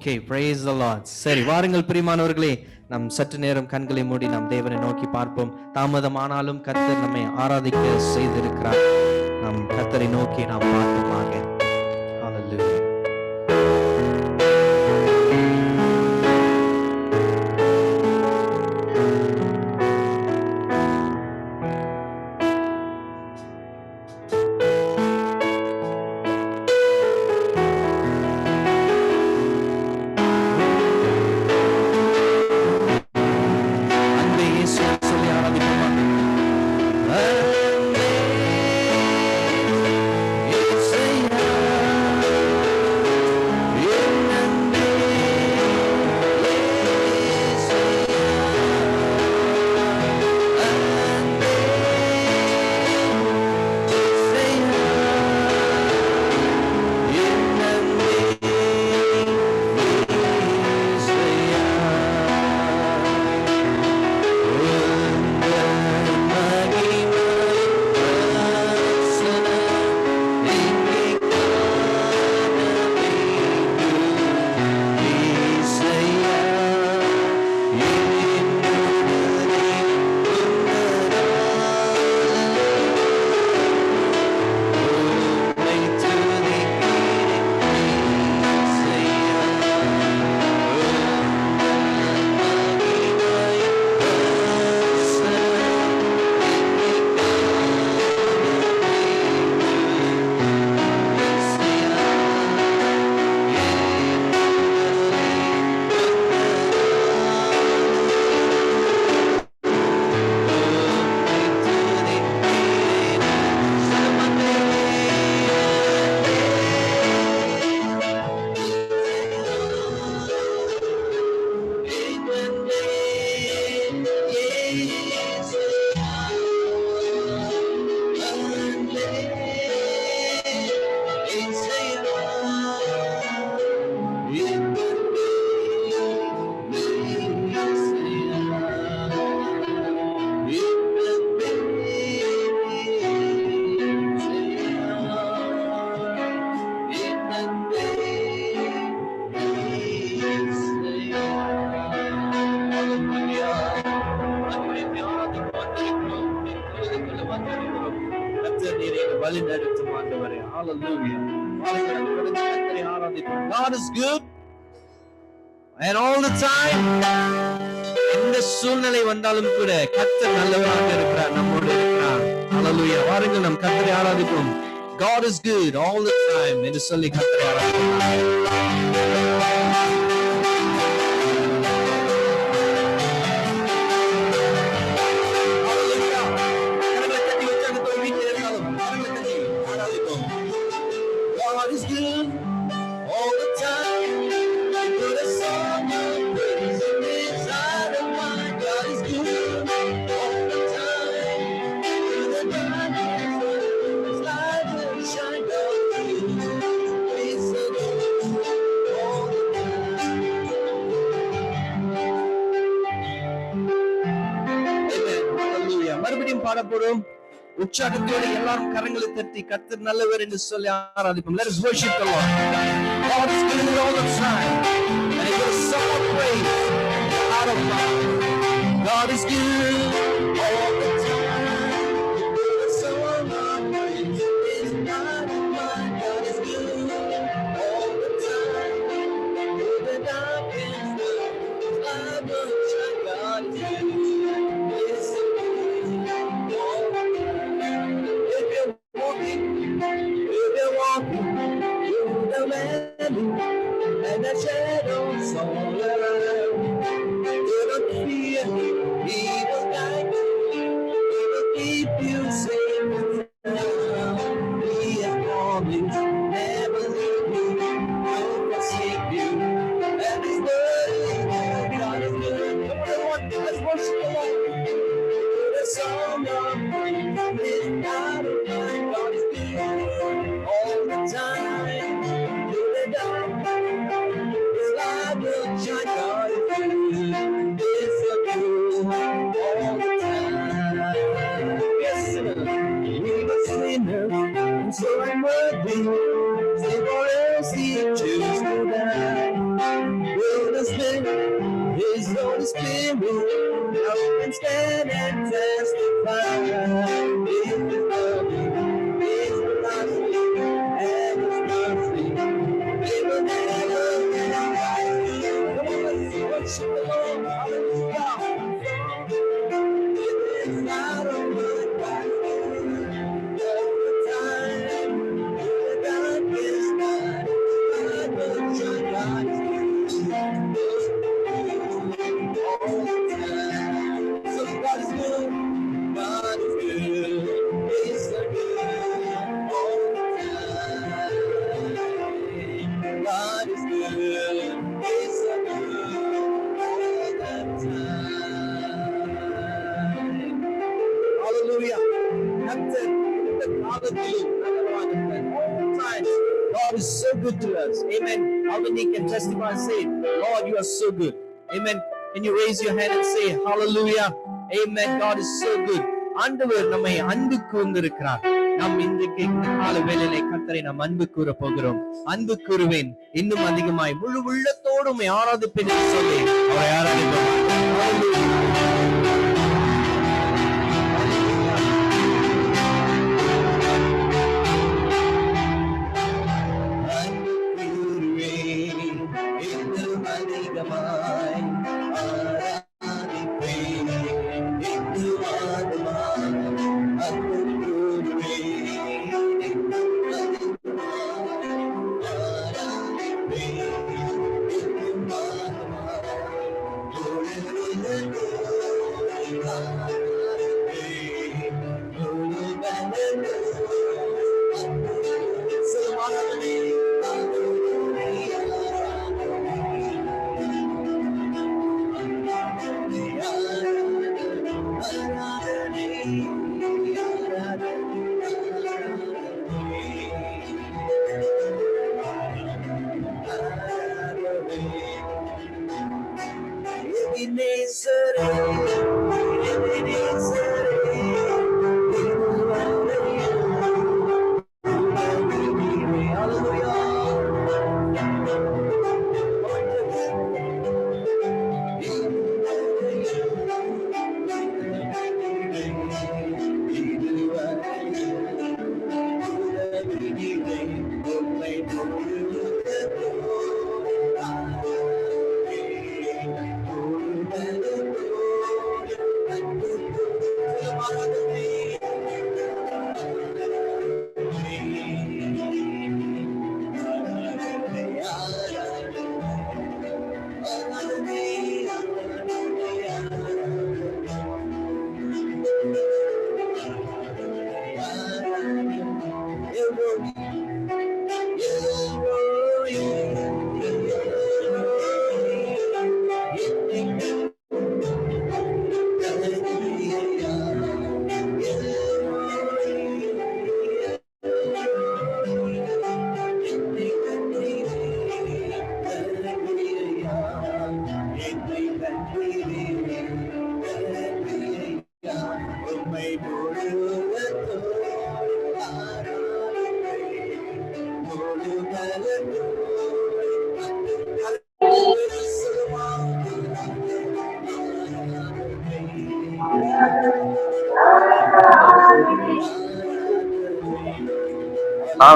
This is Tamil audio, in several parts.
Okay, praise the Lord. சரி, வாருங்கள் பிரியமானவர்களே, நாம் சற்று நேரம் கண்களை மூடி நாம் தேவனை நோக்கி பார்ப்போம். தாமதமானாலும் கர்த்தர் நம்மை ஆராதிக்க செய்திருக்கிறார். நாம் கர்த்தரை நோக்கி நாம் பார்ப்போமாக. Hallelujah. God is good and all the time. எந்த சூழ்நிலை வந்தாலும் கூட கர்த்தர் நல்லவராக இருக்கிறார், நம்மோடு இருக்கிறார். Hallelujah. வாருங்கள் நாம் கர்த்தரை ஆராதிப்போம். God is good all the time என்று சொல்லி கர்த்தரை ஆராதிப்போம். பாடப்படும் உற்சாகத்தோடு எல்லாரும் கரங்களை தட்டி கர்த்தர் நல்லவர் என்று சொல்லி ஆராதிப்போம். Let us worship the Lord. God is good all the time. And it was so praise out of mouth. God is good all the time. So much praise is not of mine. God is good all the time. Through the darkest night, I will shine. God is good. And the shadows all around, do not fear, he will guide you, he will keep you safe and sound. He has promised never leave you, nor forsake you, and his word is good. God is good. Come on, let's worship the Lord. The song of praise is not of mine. God is good all the time. So I'm worthy, say for else he choose to die. can stand and testify. His loving, His mercy, and His mercy. It will never end. Come on, let's worship the Lord. Hallelujah. It is not a word by all the time. The darkest night, I will shine light to all the time. So God is good. God is good. He's so good all the time. God is good. He's so good all the time. Hallelujah. Captain, all times. God is so good to us. Amen. How many can testify and say, Lord, you are so good. Amen. Can you raise your hand and say, Hallelujah. Amen. God is so good. ஆண்டவர் நம்மை அன்பு கூர்ந்திருக்கிறார். நாம் இன்றைக்கு இந்த கால வேளையிலே கர்த்தரை நாம் அன்பு கூற போகிறோம். அன்பு கூறுவேன் இன்னும் அதிகமாய் முழு உள்ளத்தோடு உம்மை ஆராதிப்பேன் என்று சொல்லி அவரை ஆராதிப்போம்.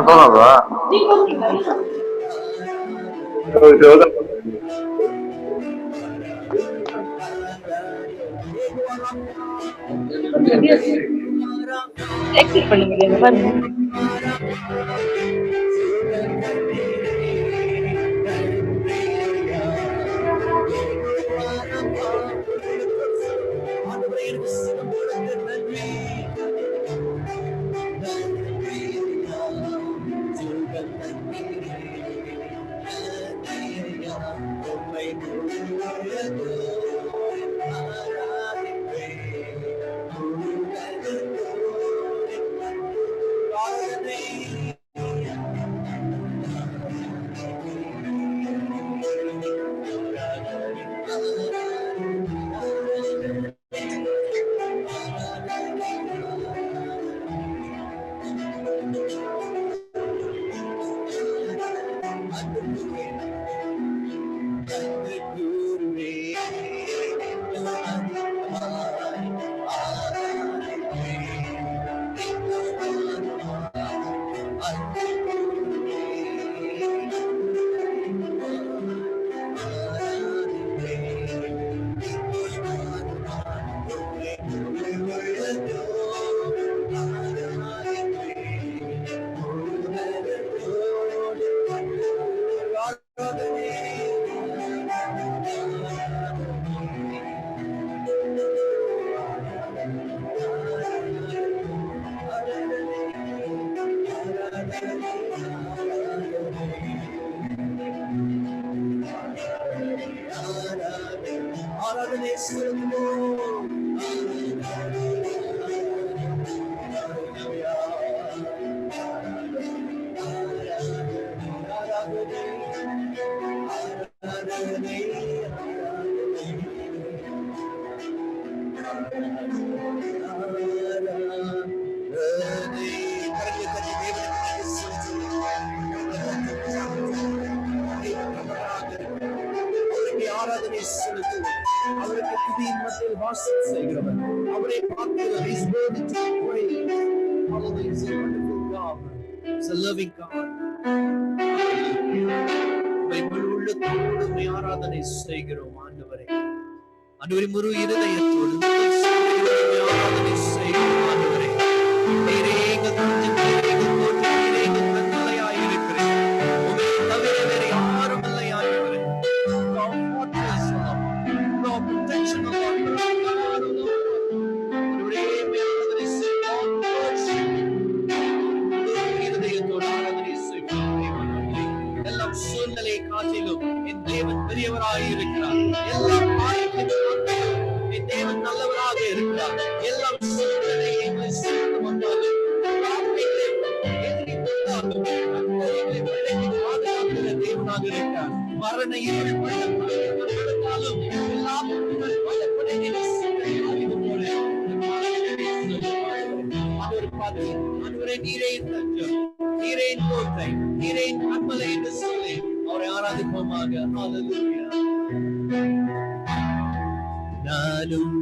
சொன்னதா எக்ஸிட் பண்ணுங்க பாருங்க. ஆராதனை செலுத்துவோம். அவருக்கு துதியின் மத்தியில் வாசம் செய்கிறவர், அவரை பார்க்கிறவர். He's worthy to be praised. Hallelujah. He's a wonderful God. He's a loving God. முழு உள்ளத்தோடு ஆராதனை செய்கிறோம் ஆண்டவரே. ஆண்டவரே, முழு இருதயத்தோடு ஆராதனை செய்கிறோம் ஆண்டவரே. நீரே எங்கள் தஞ்சம், நீரே எங்கள் கோட்டை, நீரே எங்கள் கண்மலையாய் இருக்கிறீர். உம்மை தவிர வேறு யாரும் இல்லை ஆண்டவரே. Our fortress, our protection, our ஆண்டவரே, ஆராதனை செய்கிறோம். இருதயத்தோடு ஆராதனை செய்கிறோம். எல்லாம் சூழ்நிலையை காட்டிலும் என் தேவன் பெரியவராக இருக்கிறார். எல்லாம் என் தேவன் நல்லவராக இருக்கிறார். எல்லாம் சூழ்நிலையை தேவனாக இருக்கிறார். மரண இருள் பள்ளத்தாலும் எல்லாம் நீரே தஞ்சம், நீரே கோட்டை, நீரே கண்மலை என்று சொல்லி அவரை ஆராதிப்போமாக. ஹல்லேலூயா. நானும்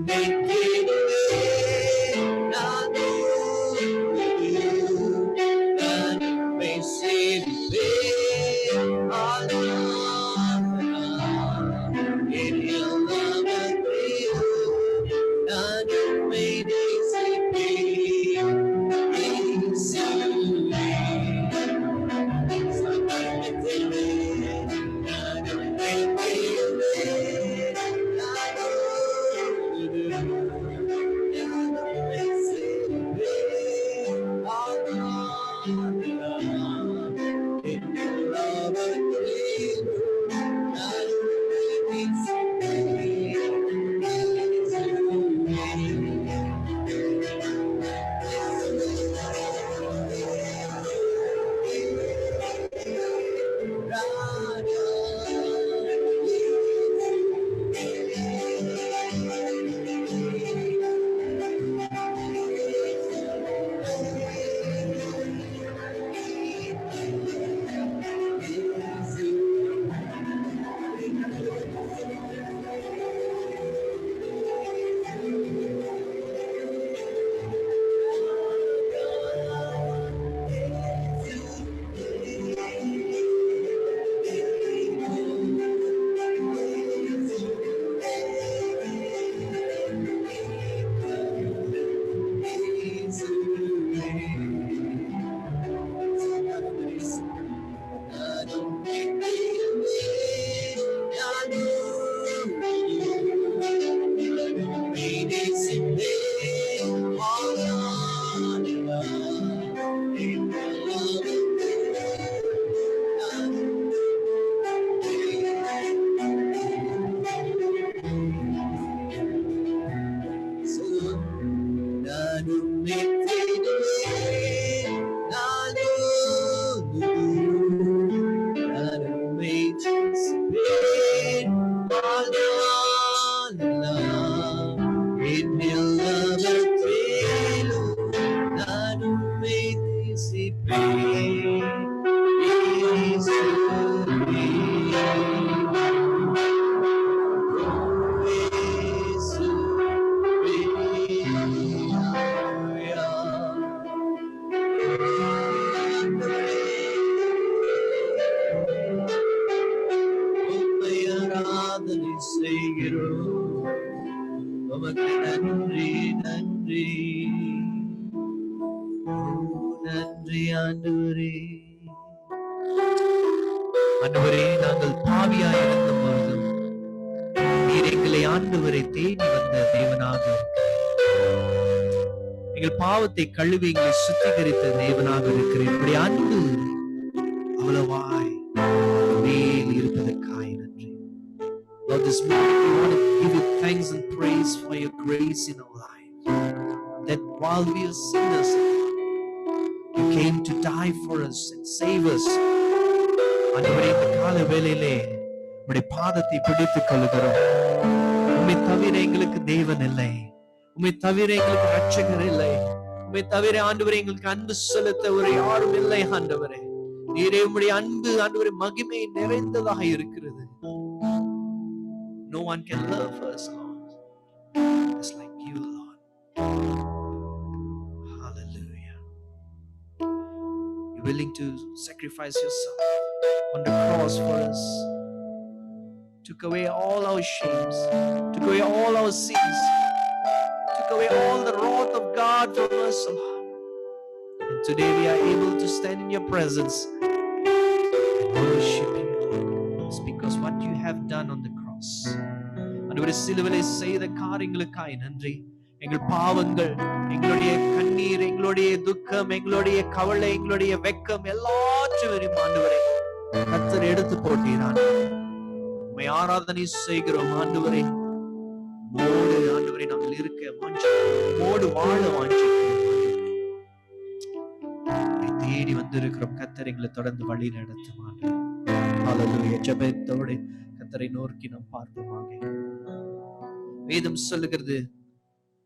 ஆண்டவரே, நாங்கள் பாவியாய் இருந்த பொழுதும் நீர் எங்களை ஆண்டவரை தேடி வந்த தேவனாக எங்கள் பாவத்தை கழுவி எங்களை சுத்திகரித்த தேவனாக இருக்கிறேன். இப்படி அன்பு அவ்வளவாய் மேல் இருப்பதற்காய் நன்றி. Lord, this morning we want to give you thanks and praise for your grace in our life. That while we are sinners, you came to die for us and save us. ஆண்டவரே, இந்த கால வேளையிலே உம்முடைய பாதத்தை பிடித்துக் கொள்கிறோம். உம்மை தவிர எங்களுக்கு தேவன் இல்லை. உம்மை தவிர எங்களுக்கு ரட்சகர் இல்லை. உம்மை தவிர ஆண்டவரே எங்களுக்கு அன்பு செலுத்த ஒரு யாரும் இல்லை ஆண்டவரே. நீரே உம்முடைய அன்பு ஆண்டவரே மகிமை நிறைந்ததாக இருக்கிறது. No one can love us, Lord, just like you, Lord. Hallelujah. You're willing to sacrifice yourself on the cross for us. Took away all our shames, took away all our sins, took away all the wrath of God from us, Lord. And today we are able to stand in your presence and worship you, Lord. It's because what you have done on the cross. ஆண்டவரே சிலுவையிலே செய்த காரியங்களுக்காய் நன்றி. எங்கள் பாவங்கள், எங்களுடைய கண்ணீர், எங்களுடைய துக்கம், எங்களுடைய கவலை, எங்களுடைய வெட்கம் எல்லாவற்றையும் ஆண்டவரே கர்த்தர் எடுத்து போட்டீரான். உம்மை ஆராதனை செய்கிறோம் ஆண்டவரே. மோடு ஆண்டவரே நாங்கள் இருக்க வாஞ்சிக்கிறோம், மோடு வாழ வாஞ்சிக்கிறோம். தேடி வந்திருக்கிறோம். கர்த்தர் எங்களை தொடர்ந்து வழி நடத்தும் ஆண்டவரே. ஹல்லேலூயா. ஜெபத்தோடு கர்த்தரை நோக்கி நாம் பார்ப்போமாக. வேதம் சொல்லுகிறது,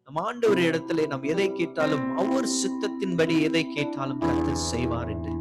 நம் ஆண்டவர் இடத்திலே நாம் எதை கேட்டாலும் அவர் சித்தத்தின்படி எதை கேட்டாலும் கர்த்தர் செய்வார் என்று.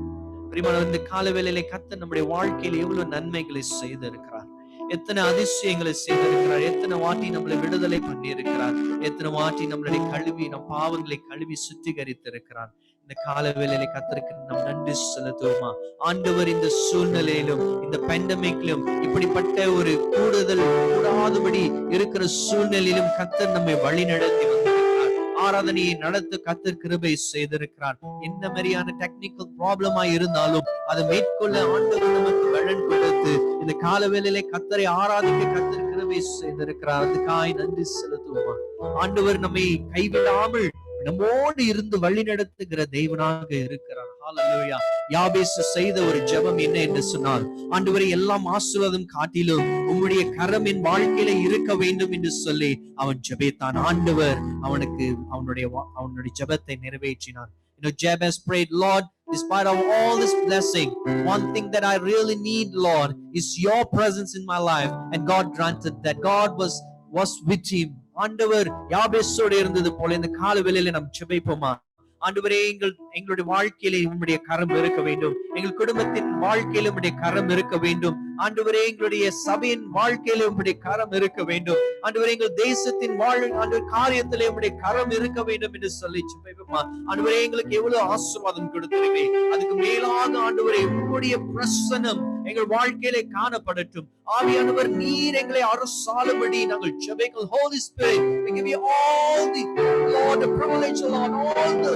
பிரியமான இந்த காலவேளையிலே கர்த்தர் நம்முடைய வாழ்க்கையில் எவ்வளவு நன்மைகளை செய்திருக்கிறார், எத்தனை அதிசயங்களை செய்திருக்கிறார், எத்தனை வாட்டி நம்மளை விடுதலை பண்ணி இருக்கிறார், எத்தனை வாட்டி நம்மளுடைய கழுவி நம் பாவங்களை கழுவி சுத்திகரித்திருக்கிறார். இந்த காலவேளையிலே கர்த்தருக்கு நம் நன்றி செலுத்துவோமா? ஆண்டவர் இந்த சூழ்நிலையிலும், இந்த பேண்டமிக்லும், இப்படிப்பட்ட ஒரு கூடாதபடி இருக்கிற சூழ்நிலையிலும் கர்த்தர் நம்மை வழி நடத்தி வந்திருக்கிறார். ஆராதனையை நடத்த கர்த்தர் கிருபை செய்திருக்கிறார். என்ன மாதிரியான டெக்னிக்கல் ப்ராப்ளமா இருந்தாலும் அதை மேற்கொள்ள ஆண்டவர் நமக்கு பலன் கொடுத்து இந்த காலவேளையிலே கர்த்தரை ஆராதிக்க கர்த்தர் கிருபை செய்திருக்கிறார். அதுக்காய் நன்றி செலுத்துவோமா? ஆண்டவர் நம்மை கைவிடாமல் நம்மோடு இருந்து வழி நடத்துகிற தேவனாக இருக்கிறார். ஹல்லேலூயா. யாபேசு செய்த ஒரு ஜெபம் என்ன என்று சொன்னால், ஆண்டவரே எல்லாம் ஆசீர்வாதம் காட்டிலும் உம்முடைய கரம் என் வாழ்க்கையில இருக்க வேண்டும் என்று சொல்லி அவன் ஜெபித்தான். ஆண்டவர் அவனுக்கு அவனுடைய ஜெபத்தை நிறைவேற்றினார். You know, Jabez prayed, Lord, despite of all this blessing, one thing that I really need, Lord, is your presence in my life. And God granted that. God was with him. ஆண்டவர் யாபேசோடு இருந்தது போல இந்த காலவேளையில நாம் ஜெபிப்போமா? ஆண்டவரே எங்களுடைய வாழ்க்கையிலே உம்முடைய கரம் இருக்க வேண்டும். எங்கள் குடும்பத்தின் வாழ்க்கையில உம்முடைய கரம் இருக்க வேண்டும். ஆண்டவரே எங்களுடைய சபையின் வாழ்க்கையில உம்முடைய கரம் இருக்க வேண்டும். ஆண்டவரே எங்கள் தேசத்தின் காரியத்திலே உம்முடைய கரம் இருக்க வேண்டும் என்று சொல்லி ஜெபிப்போமா? ஆண்டவரே எங்களுக்கு எவ்வளவு ஆசீர்வாதம் கொடுத்திருக்கிறீர், அதுக்கு மேலாக ஆண்டவரே உம்முடைய பிரசன்னம் எங்கள் வாழ்க்கையிலே காணப்படட்டும். ஆவியானவர் நீர் எங்களை அரசாளும்படி நாங்கள் ஜெபிக்கிறோம். Holy Spirit, we give you all the Lord, the privilege, Lord, all the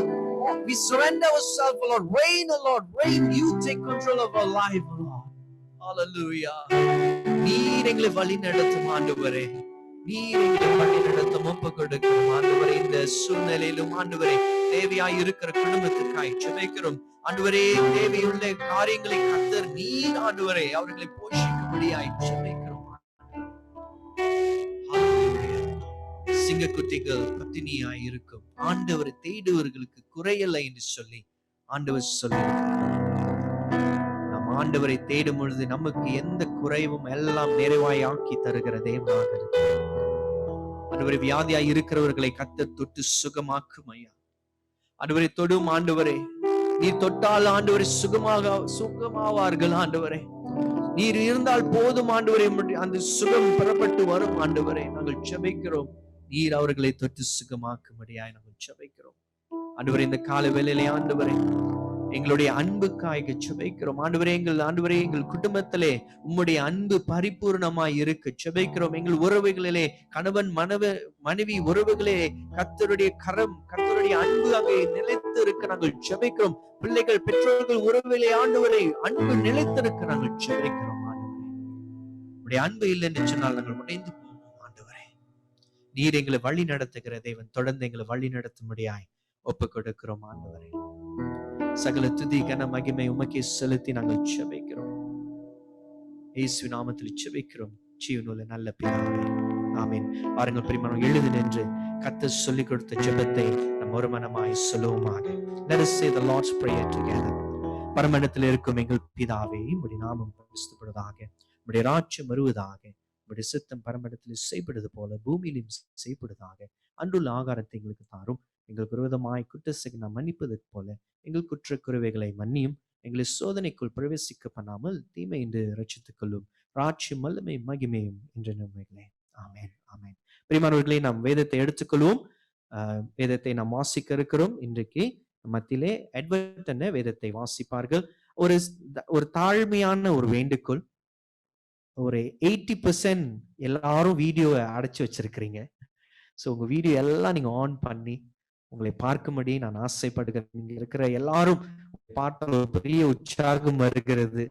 we surrender ourselves, Lord. Reign, Lord, reign. You take control of our life, Lord. Hallelujah. நீர் எங்களை வழி நடத்தும் ஆண்டவரே. நீர் எங்களை வழி நடத்தும் ஒப்பு கொடுக்கிறோம் ஆண்டவரே. இந்த சூழ்நிலையிலும் ஆண்டவரே தேவையாய் இருக்கிற குடும்பத்துக்காய் ஜெபிக்கிறோம். ஆண்டவரே தேவையுள்ள காரியங்களை கர்த்தர் நீர் ஆண்டவரே அவர்களை போஷிக்கும்படியாய் ஜெபிக்கிறோம். சிங்கக்குட்டிகள் பட்டினியாய் இருக்கும், ஆண்டவரை தேடுவர்களுக்கு குறையில்லை என்று சொல்லி ஆண்டவர் சொல்லியிருக்கிறார். நாம் ஆண்டவரை தேடும் பொழுது நமக்கு எந்த குறைவும் எல்லாம் நிறைவாய் ஆக்கி தருகிற தேவனாக இருக்கிறார். ஆண்டவரே வியாதியாய் இருக்கிறவர்களை கர்த்தர் தொட்டு சுகமாக்கும் ஐயா. ஆண்டவரை தொடும் ஆண்டவரே, நீர் தொட்டால் ஆண்டவரை சுகமாவார்கள் ஆண்டவரே. நீர் இருந்தால் போதும் ஆண்டவரே, அந்த சுகம் பெறப்பட்டு வரும் ஆண்டவரே. நாங்கள் ஜெபிக்கிறோம், நீர் அவர்களை தொட்டு சுகமாக்கும்படியாய் நாங்கள் ஜெபிக்கிறோம் ஆண்டவரே. இந்த கால வேளையிலே ஆண்டவரே எங்களுடைய அன்புக்காக ஜெபிக்கிறோம் ஆண்டவரே. எங்கள் குடும்பத்திலே உம்முடைய அன்பு பரிபூர்ணமாய் இருக்க ஜெபிக்கிறோம். எங்கள் உறவுகளிலே கணவன் மனைவி உறவுகளே கர்த்தருடைய கரம், கர்த்தருடைய அன்பு அங்கே நிலைத்து இருக்க நாங்கள் ஜெபிக்கிறோம். பிள்ளைகள் பெற்றோர்கள் உறவிலே ஆண்டவரை அன்பு நிலைத்திருக்க நாங்கள் ஜெபிக்கிறோம் ஆண்டவரே. உடைய அன்பு இல்லை என்று சொன்னால் நாங்கள் உடைந்து போவோம் ஆண்டவரே. நீர் எங்களை வழி நடத்துகிற தேவன், தொடர்ந்து எங்களை வழி நடத்தும்படியாய் ஒப்பு கொடுக்கிறோம் ஆண்டவரே. சகல துதி கன மகிமை உமக்கே செலுத்தி நாங்கள் ஜெபிக்கிறோம். இயேசு நாமத்தில் ஜெபிக்கிறோம் ஜீவனுள்ள நல்ல பிதாவே, ஆமென். பாருங்கள் பிரியமானவர்களே, எழுந்து நின்று கர்த்தர் சொல்லிக் கொடுத்த ஜெபத்தை நம் ஒரு மனமாய் சொல்லுவோமாக. Let us say the Lord's Prayer together. பரமண்டலத்தில் இருக்கும் எங்கள் பிதாவே, உம்முடைய நாமம் பரிசுத்தப்படுவதாக, உம்முடைய ராஜ்யம் வருவதாக, உம்முடைய சித்தம் பரமண்டலத்தில் செய்யப்படுவது போல பூமியிலும் செய்யப்படுவதாக. அன்றுள்ள ஆகாரத்தை எங்களுக்கு தாரும். எங்களுக்கு விரோதமாய் குற்றம் செய்ய நாம் மன்னிப்பது போல எங்கள் குற்ற குறைவைகளை மன்னியும். எங்களை சோதனைக்குள் பிரவேசிக்க பண்ணாமல் தீமை என்று ரட்சித்துக் கொள்ளும். ராட்சியம் வல்லமை மகிமையும் என்று நன்மைகளே. ஆமென், ஆமென். பிரியமானவர்களே, நாம் வேதத்தை எடுத்துக்கொள்வோம். வேதத்தை நாம் வாசிக்க இருக்கிறோம். இன்றைக்கு மத்தியிலே எட்வர்ட் என்ன வேதத்தை வாசிப்பார்கள். ஒரு தாழ்மையான ஒரு வேண்டுகோள். ஒரு 80% எல்லாரும் வீடியோவை அடைச்சு வச்சிருக்கிறீங்க. ஸோ உங்க வீடியோ எல்லாம் நீங்க ஆன் பண்ணி உங்களை பார்க்கும்படி நான் ஆசைப்படுகிறேன். நீங்க இருக்கிற எல்லாரும் பார்த்த ஒரு பெரிய உற்சாகம் வருகிறது.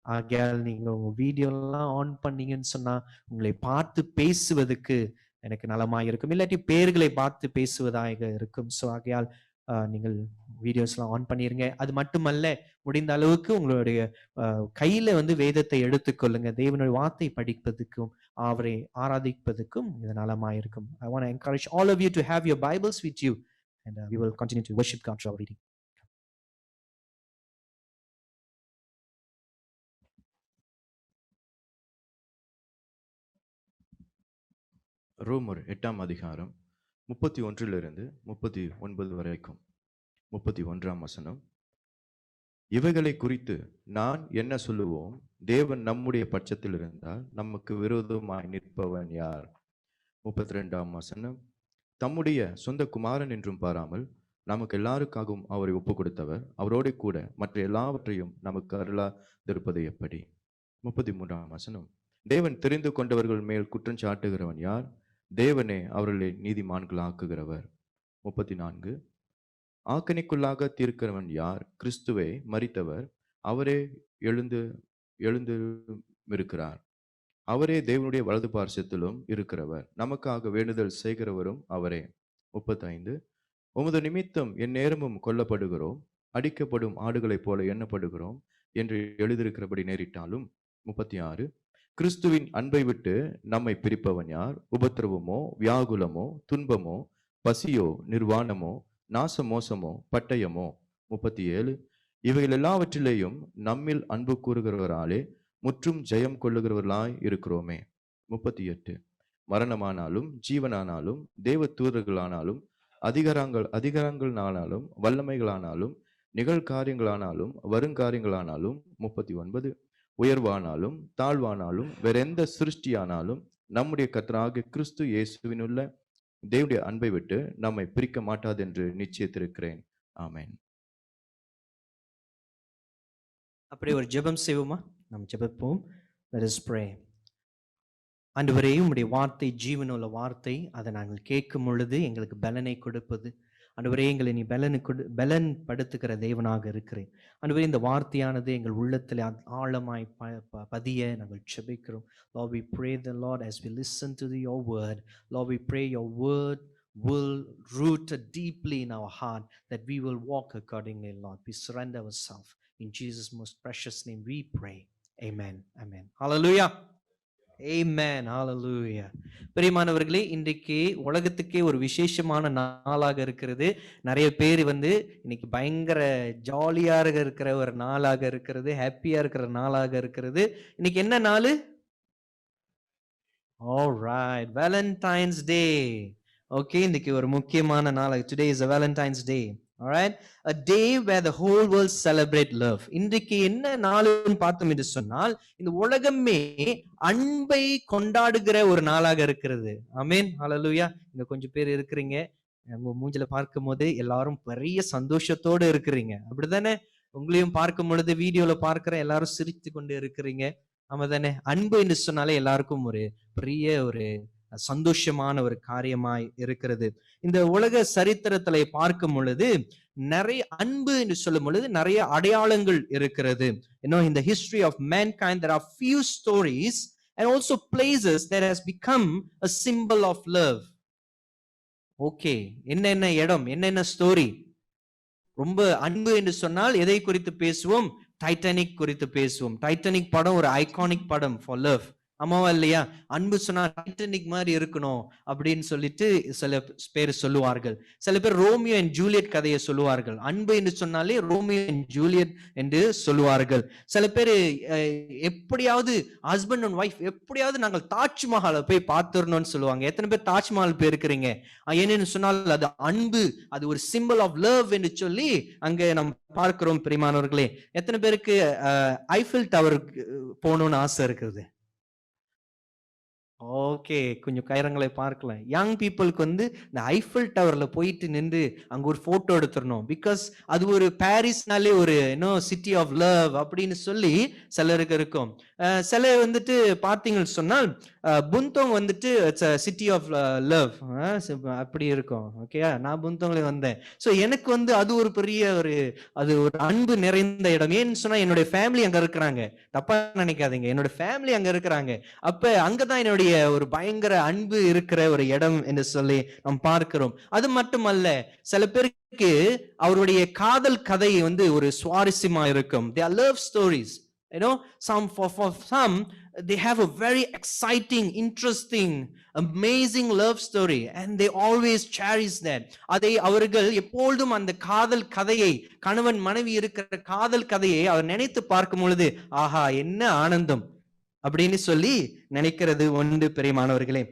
ஆகையால் நீங்க உங்க வீடியோ எல்லாம் ஆன் பண்ணீங்கன்னு சொன்னா உங்களை பார்த்து பேசுவதற்கு எனக்கு நலமாக இருக்கும். இல்லாட்டி பேர்களை பார்த்து பேசுவதாக இருக்கும். ஸோ ஆகையால் நீங்கள் வீடியோஸ்லாம் ஆன் பண்ணிருங்க. அது மட்டுமல்ல, முடிந்த அளவுக்கு உங்களுடைய கையில வேதத்தை எடுத்துக்கொள்ளுங்க. தேவனுடைய வார்த்தை படிப்பதற்கும் அவரை ஆராதிப்பதற்கும் இது நலமாயிருக்கும். I want to encourage all of you to have your Bibles with you and we will continue to worship God through our reading. ரோமர் 8ஆம் அதிகாரம் 31 39 வரைக்கும். 31ஆம் வசனம். இவைகளை குறித்து நான் என்ன சொல்லுவோம்? தேவன் நம்முடைய பட்சத்தில் இருந்தால் நமக்கு விரோதமாய் நிற்பவன் யார்? 32ஆம் வசனம். தம்முடைய சொந்த குமாரன் என்றும் பாராமல் நமக்கு எல்லாருக்காகவும் அவரை ஒப்பு கொடுத்தவர் அவரோடு கூட மற்ற எல்லாவற்றையும் நமக்கு அருளாதிருப்பது எப்படி? 33ஆம் வசனம். தேவன் தெரிந்து கொண்டவர்கள் மேல் குற்றம் சாட்டுகிறவன் யார்? தேவனே அவர்களை நீதிமான்களாக்குகிறவர். 34. ஆக்கணிக்குள்ளாக தீர்க்கிறவன் யார்? கிறிஸ்துவை மரித்தவர், அவரே எழுந்து இருக்கிறார். அவரே தேவனுடைய வலது பார்சத்திலும் இருக்கிறவர், நமக்காக வேண்டுதல் செய்கிறவரும் அவரே. 35. உமது நிமித்தம் என் நேரமும் கொல்லப்படுகிறோம், அடிக்கப்படும் ஆடுகளைப் போல எண்ணப்படுகிறோம் என்று எழுதியிருக்கிறபடி நேரிட்டாலும். 36. கிறிஸ்துவின் அன்பை விட்டு நம்மை பிரிப்பவன் யார்? உபத்திரவமோ, வியாகுலமோ, துன்பமோ, பசியோ, நிர்வாணமோ, நாச மோசமோ, பட்டயமோ? 37. இவைகள் எல்லாவற்றிலேயும் நம்மில் அன்பு கூறுகிறவராலே முற்றும் ஜெயம் கொள்ளுகிறவர்களாய் இருக்கிறோமே. 38. மரணமானாலும் ஜீவனானாலும் தேவ தூதர்களானாலும் அதிகாரங்களானாலும் வல்லமைகளானாலும் நிகழ்காரியங்களானாலும் வருங்காரியங்களானாலும். 39. உயர்வானாலும் தாழ்வானாலும் வேறெந்த சிருஷ்டியானாலும் நம்முடைய கர்த்தராகிய கிறிஸ்து இயேசுவினுள்ள தேவனுடைய அன்பை விட்டு நம்மை பிரிக்க மாட்டாது என்று நிச்சயித்திருக்கிறேன். ஆமென். அப்படி ஒரு ஜெபம் செய்வோமா? நாம் ஜெபிப்போம். Let us pray. ஆண்டவரே, உம்முடைய வார்த்தை ஜீவனுள்ள வார்த்தை. அதை நாங்கள் கேட்கும் பொழுது எங்களுக்கு பலனை கொடுப்பது. ஆண்டவரே, எங்களை நீ பலன் படுத்துகிற தேவனாக இருக்கிறேன். ஆண்டவரே, இந்த வார்த்தையானது எங்கள் உள்ளத்தில் ஆழமாய் பதிய நாங்கள் ஜெபிக்கிறோம். Lord, we pray the Lord as we listen to your word. Lord, we pray your word will root deeply in our heart, that we will walk accordingly. Lord, we surrender ourselves. In Jesus' most precious name we pray. Amen. Amen. Hallelujah. Amen. Hallelujah. பிரியமானவர்களே, இன்றைக்கு உலகத்துக்கே ஒரு விசேஷமான நாளாக இருக்கிறது. நிறைய பேர் இன்னைக்கு பயங்கர ஜாலியாக இருக்கிற ஒரு நாளாக இருக்கிறது, ஹாப்பியா இருக்கிற நாளாக இருக்கிறது. இன்னைக்கு என்ன நாள்? Alright, Valentine's Day. Okay, இன்னைக்கு ஒரு முக்கியமான நாள். Today is a Valentine's Day. Alright, a day where the whole world celebrate love. இன்றைக்கு என்ன நாளுன்னு பார்த்தோம் என்று சொன்னால், இந்த உலகமே அன்பை கொண்டாடுகிற ஒரு நாளாக இருக்கிறது. ஆமென். ஹல்லேலூயா. இங்க கொஞ்சம் பேர் இருக்கிறீங்க, உங்க மூஞ்சில பார்க்கும் போது எல்லாரும் பெரிய சந்தோஷத்தோடு இருக்கிறீங்க. அப்படிதானே? உங்களையும் பார்க்கும் பொழுது வீடியோல பார்க்கிற எல்லாரும் சிரித்து கொண்டு இருக்கிறீங்க. ஆமா தானே? அன்பு என்று சொன்னாலே எல்லாருக்கும் ஒரு பெரிய ஒரு சந்தோஷமான ஒரு காரியமாய் இருக்கிறது. இந்த உலக சரித்திரத்திலே பார்க்கும் பொழுது நிறைய அன்பு என்று சொல்லும் பொழுது நிறைய அடையாளங்கள் இருக்கிறது. In the history of mankind there are few stories and also places that has become a symbol of love. Okay, என்னென்ன இடம், என்னென்ன ஸ்டோரி? ரொம்ப அன்பு என்று சொன்னால் எதை குறித்து பேசுவோம்? டைட்டானிக் குறித்து பேசுவோம். டைட்டானிக் படம் ஒரு ஐகானிக் படம் for love. ஆமாவா இல்லையா? அன்பு சொன்னா டைட்டானிக் மாதிரி இருக்கணும் அப்படின்னு சொல்லிட்டு சில பேர் சொல்லுவார்கள். சில பேர் ரோமியோ அண்ட் ஜூலியட் கதையை சொல்லுவார்கள். அன்பு என்று சொன்னாலே ரோமியோ அண்ட் ஜூலியட் என்று சொல்லுவார்கள். சில பேர் எப்படியாவது ஹஸ்பண்ட் அண்ட் ஒய்ஃப் எப்படியாவது நாங்கள் தாஜ்மஹாலை போய் பார்த்துடணும்னு சொல்லுவாங்க. எத்தனை பேர் தாஜ்மஹால் போயிருக்கிறீங்க? ஏன்னு சொன்னால் அது அன்பு, அது ஒரு சிம்பிள் ஆஃப் லவ் என்று சொல்லி அங்க நம்ம பார்க்கிறோம். பிரியமானவர்களே, எத்தனை பேருக்கு ஐஃபில் டவருக்கு போகணும்னு ஆசை இருக்குது? ஓகே, கொஞ்சம் கைரங்களை பார்க்கலாம். யங் பீப்புளுக்கு இந்த ஐஃபில் டவர்ல போயிட்டு நின்று அங்க ஒரு போட்டோ எடுத்துடணும். பிகாஸ் அது ஒரு பாரிஸ்னாலே ஒரு சிட்டி ஆஃப் லவ் அப்படின்னு சொல்லி சிலருக்கு இருக்கும். சில பார்த்தீங்கன்னு சொன்னால் புந்தோங் சிட்டி ஆஃப் லவ் அப்படி இருக்கும். ஓகே, நான் புந்தோங்ல வந்தேன். ஸோ எனக்கு அது ஒரு பெரிய அது ஒரு அன்பு நிறைந்த இடம். ஏன்னு சொன்னா என்னுடைய ஃபேமிலி அங்க இருக்கிறாங்க. தப்பா நினைக்காதீங்க, என்னோட ஃபேமிலி அங்க இருக்கிறாங்க. அப்ப அங்கதான் என்னுடைய ஒரு பயங்கர அன்பு இருக்கிற ஒரு இடம் என்று சொல்லி நாம் பார்க்கிறோம். அது மட்டுமல்ல, சில பேருக்கு அவருடைய காதல் கதை ஒரு சுவாரஸ்யமா இருக்கும். They are love stories. For some they have a very exciting, interesting, amazing love story and they always cherish that. அதை அவர்கள் எப்பொழுதும் அந்த காதல் கதையை, கணவன் மனைவி இருக்கிற காதல் கதையை அவர் நினைத்து பார்க்கும் பொழுது ஆஹா என்ன ஆனந்தம் அப்படின்னு சொல்லி நினைக்கிறது உண்டு. பிரியமானவர்களே,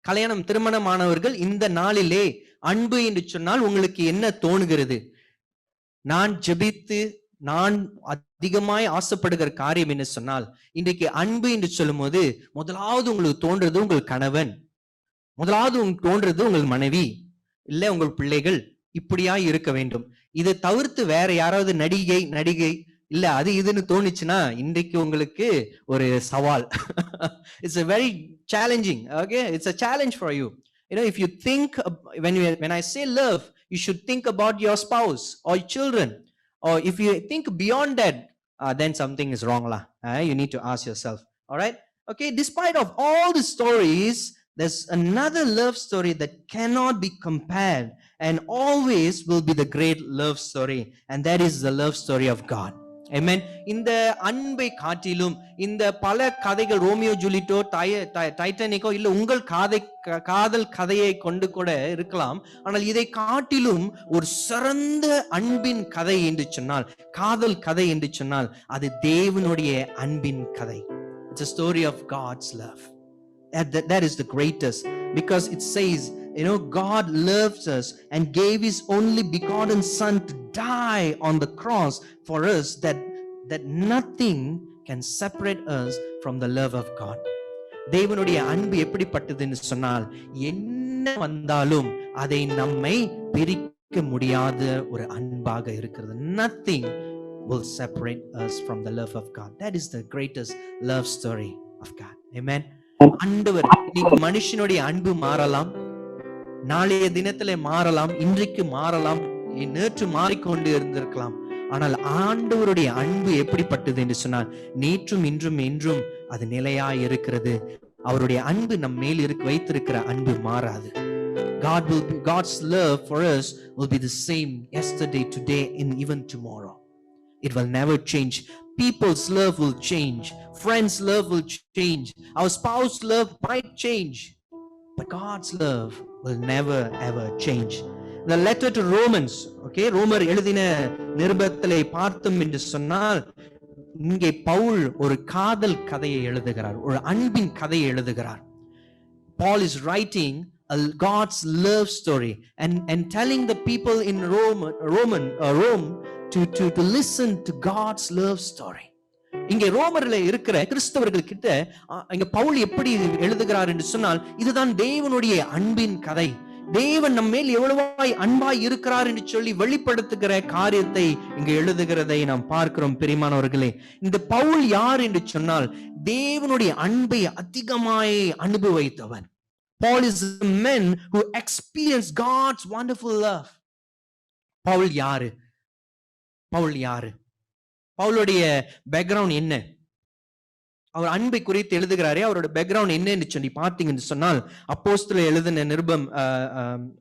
கல்யாணம் திருமணமானவர்கள் இந்த நாளிலே அன்பு என்று சொன்னால் உங்களுக்கு என்ன தோணுகிறது? நான் ஜெபித்து நான் அதிகமாய் ஆசைப்படுகிற காரியம் என்ன சொன்னால், இன்றைக்கு அன்பு என்று சொல்லும் போது முதலாவது உங்களுக்கு தோன்றது உங்கள் கணவன், முதலாவது உங்களுக்கு தோன்றது உங்கள் மனைவி, இல்ல உங்கள் பிள்ளைகள் இப்படியா இருக்க வேண்டும். இதை தவிர்த்து வேற யாராவது நடிகை இல்ல அது இதுன்னு தோணுச்சுன்னா இன்றைக்கு உங்களுக்கு ஒரு சவால். It's a very challenging. Okay, it's a challenge for you. If you think when I say love, you should think about your spouse or children. Or if you think beyond that, then something is wrong lah. You need to ask yourself. All right. Okay. Despite of all the stories, there's another love story that cannot be compared and always will be the great love story, and that is the love story of God. Amen. இந்த அன்பை காட்டிலும் இந்த பல கதைகள், ரோமியோ ஜூலியட்டோ டைட்டானிக்கோ இல்ல உங்கள் காதல் கதையை கொண்டு கூட இருக்கலாம். ஆனால் இதை காட்டிலும் ஒரு சிறந்த அன்பின் கதை என்று சொன்னால், காதல் கதை என்று சொன்னால் அது தேவனுடைய அன்பின் கதை. It's a story of God's love. That is the greatest, because it says, God loves us and gave his only begotten son to die on the cross for us, that nothing can separate us from the love of God. தேவனுடைய அன்பு எப்படிப்பட்டதுன்னு சொன்னால், என்ன வந்தாலும் அதை நம்மை பிரிக்க முடியாத ஒரு அன்பாக இருக்கிறது. Nothing will separate us from the love of God. That is the greatest love story of God. Amen. ஆண்டவர், நீங்க மனுஷனுடைய அன்பு மாறலாம், நாளைய தினத்திலே மாறலாம், இன்றைக்கு மாறலாம், நேற்று மாறிக்கொண்டு இருந்திருக்கலாம். ஆனால் ஆண்டவருடைய அன்பு எப்படிப்பட்டது என்று சொன்னால், நேற்றும் இன்றும் என்றும் அது நிலையாய் இருக்கிறது. அவருடைய அன்பு நம் மேல் வைத்திருக்கிற அன்பு மாறாது. God's love for us will be the same yesterday, today and even tomorrow. It will never change. People's love will change, friends' love will change, our spouse's love might change, but God's love will never ever change. The letter to Romans, okay, ரோமர் எழுதின நிருபத்திலே பார்த்தோம் என்று சொன்னால், இங்கே பவுல் ஒரு காதல் கதையை எழுதுகிறார், ஒரு அன்பின் கதையை எழுதுகிறார். Paul is writing a God's love story and telling the people in Rome to listen to God's love story. இங்க ரோமர்ல இருக்கிற கிறிஸ்தவர்கள் கிட்ட இங்க பவுல் எப்படி எழுதுகிறார் என்று சொன்னால், இதுதான் தேவனுடைய அன்பின் கதை. தேவன் நம்ம மேல் எவ்வளவாய் அன்பாய் இருக்கிறார் என்று சொல்லி வெளிப்படுத்துகிற காரியத்தை இங்க எழுதுகிறதை நாம் பார்க்கிறோம். பிரியமானவர்களே, இந்த பவுல் யார் என்று சொன்னால், தேவனுடைய அன்பை அதிகமாய் அனுபவித்தவன். Paul is a man who experienced God's wonderful love. Pavul யாரு? பவுலுடைய பேக்ரவுண்ட் என்ன? அவர் அன்பை குறித்து எழுதுகிறாரே, அவரோட பேக்ரவுண்ட் என்னன்னு சொல்லி பார்த்தீங்கன்னு சொன்னால், அப்போஸ்தலர் எழுதின நிருபம்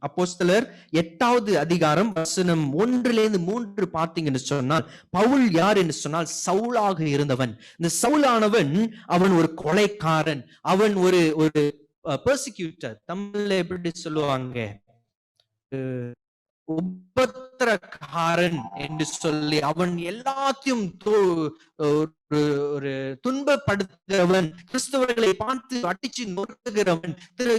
அப்போஸ்தலர் 8வது அதிகாரம் வசனம் 1-3 பார்த்தீங்கன்னு சொன்னால், பவுல் யார் என்று சொன்னால் சவுலாக இருந்தவன். இந்த சவுலானவன் அவன் ஒரு கொலைக்காரன், அவன் ஒரு பெர்சிக்யூட்டர், தமிழ்ல எப்படி சொல்லுவாங்க, உபத்திரக்காரன் என்று சொல்லி, அவன் எல்லாத்தையும் ஒரு துன்பப்படுத்துகிறவன், கிறிஸ்தவர்களை பார்த்து அடிச்சு நொறுக்குகிறவன்,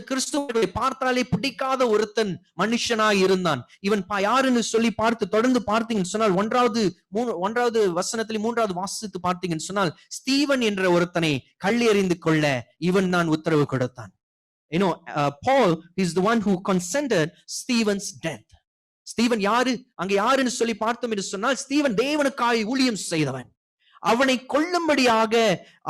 கிறிஸ்தவர்களை பார்த்தாலே பிடிக்காத ஒருத்தன் மனுஷனாய் இருந்தான். இவன் யாருன்னு சொல்லி பார்த்து தொடர்ந்து பார்த்தீங்கன்னு சொன்னால், 1வது வசனத்திலே 3வது வாசித்து பார்த்தீங்கன்னு சொன்னால், ஸ்தீவன் என்ற ஒருத்தனை கள்ளி எறிந்து கொள்ள இவன் தான் உத்தரவு கொடுத்தான். Paul is the one who consented Stephen's death. ஸ்தீவன் யாரு, அங்க யாருன்னு சொல்லி பார்த்தோம் என்று சொன்னால், ஸ்தீவன் தேவனுக்காய் ஊழியம் செய்தவன். அவனை கொல்லும்படியாக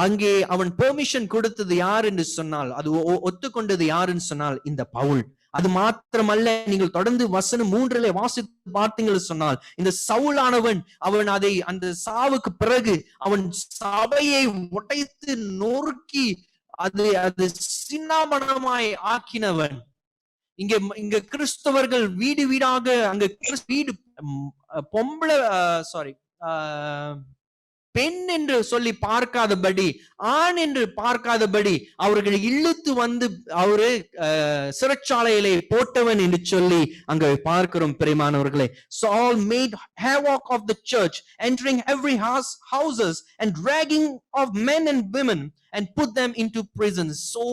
அங்கே அவன் பெர்மிஷன் கொடுத்தது யார் என்று சொன்னால், அது ஒத்துக்கொண்டது யாருன்னு சொன்னால் இந்த பவுல். அது மாத்திரமல்ல, நீங்கள் தொடர்ந்து வசனம் 3 வாசித்து பார்த்தீங்கன்னு சொன்னால், இந்த சவுலானவன் அவன் அந்த சாவுக்கு பிறகு அவன் சபையை உடைத்து நொறுக்கி அது சின்னாபனமாய் ஆக்கினவன். இங்க கிறிஸ்தவர்கள் வீடு வீடாக அங்க வீடு பொம்பளை பெண் என்று சொல்லி பார்க்காதபடி, ஆண் என்று பார்க்காதபடி அவர்கள் இழுத்து வந்து அவரு சிறைச்சாலையிலே போட்டவன் என்று சொல்லி அங்க பார்க்கிறோம் பிரியமானவர்களே. Saul made havoc of the church, entering every houses and dragging of men and women and put them into prison. So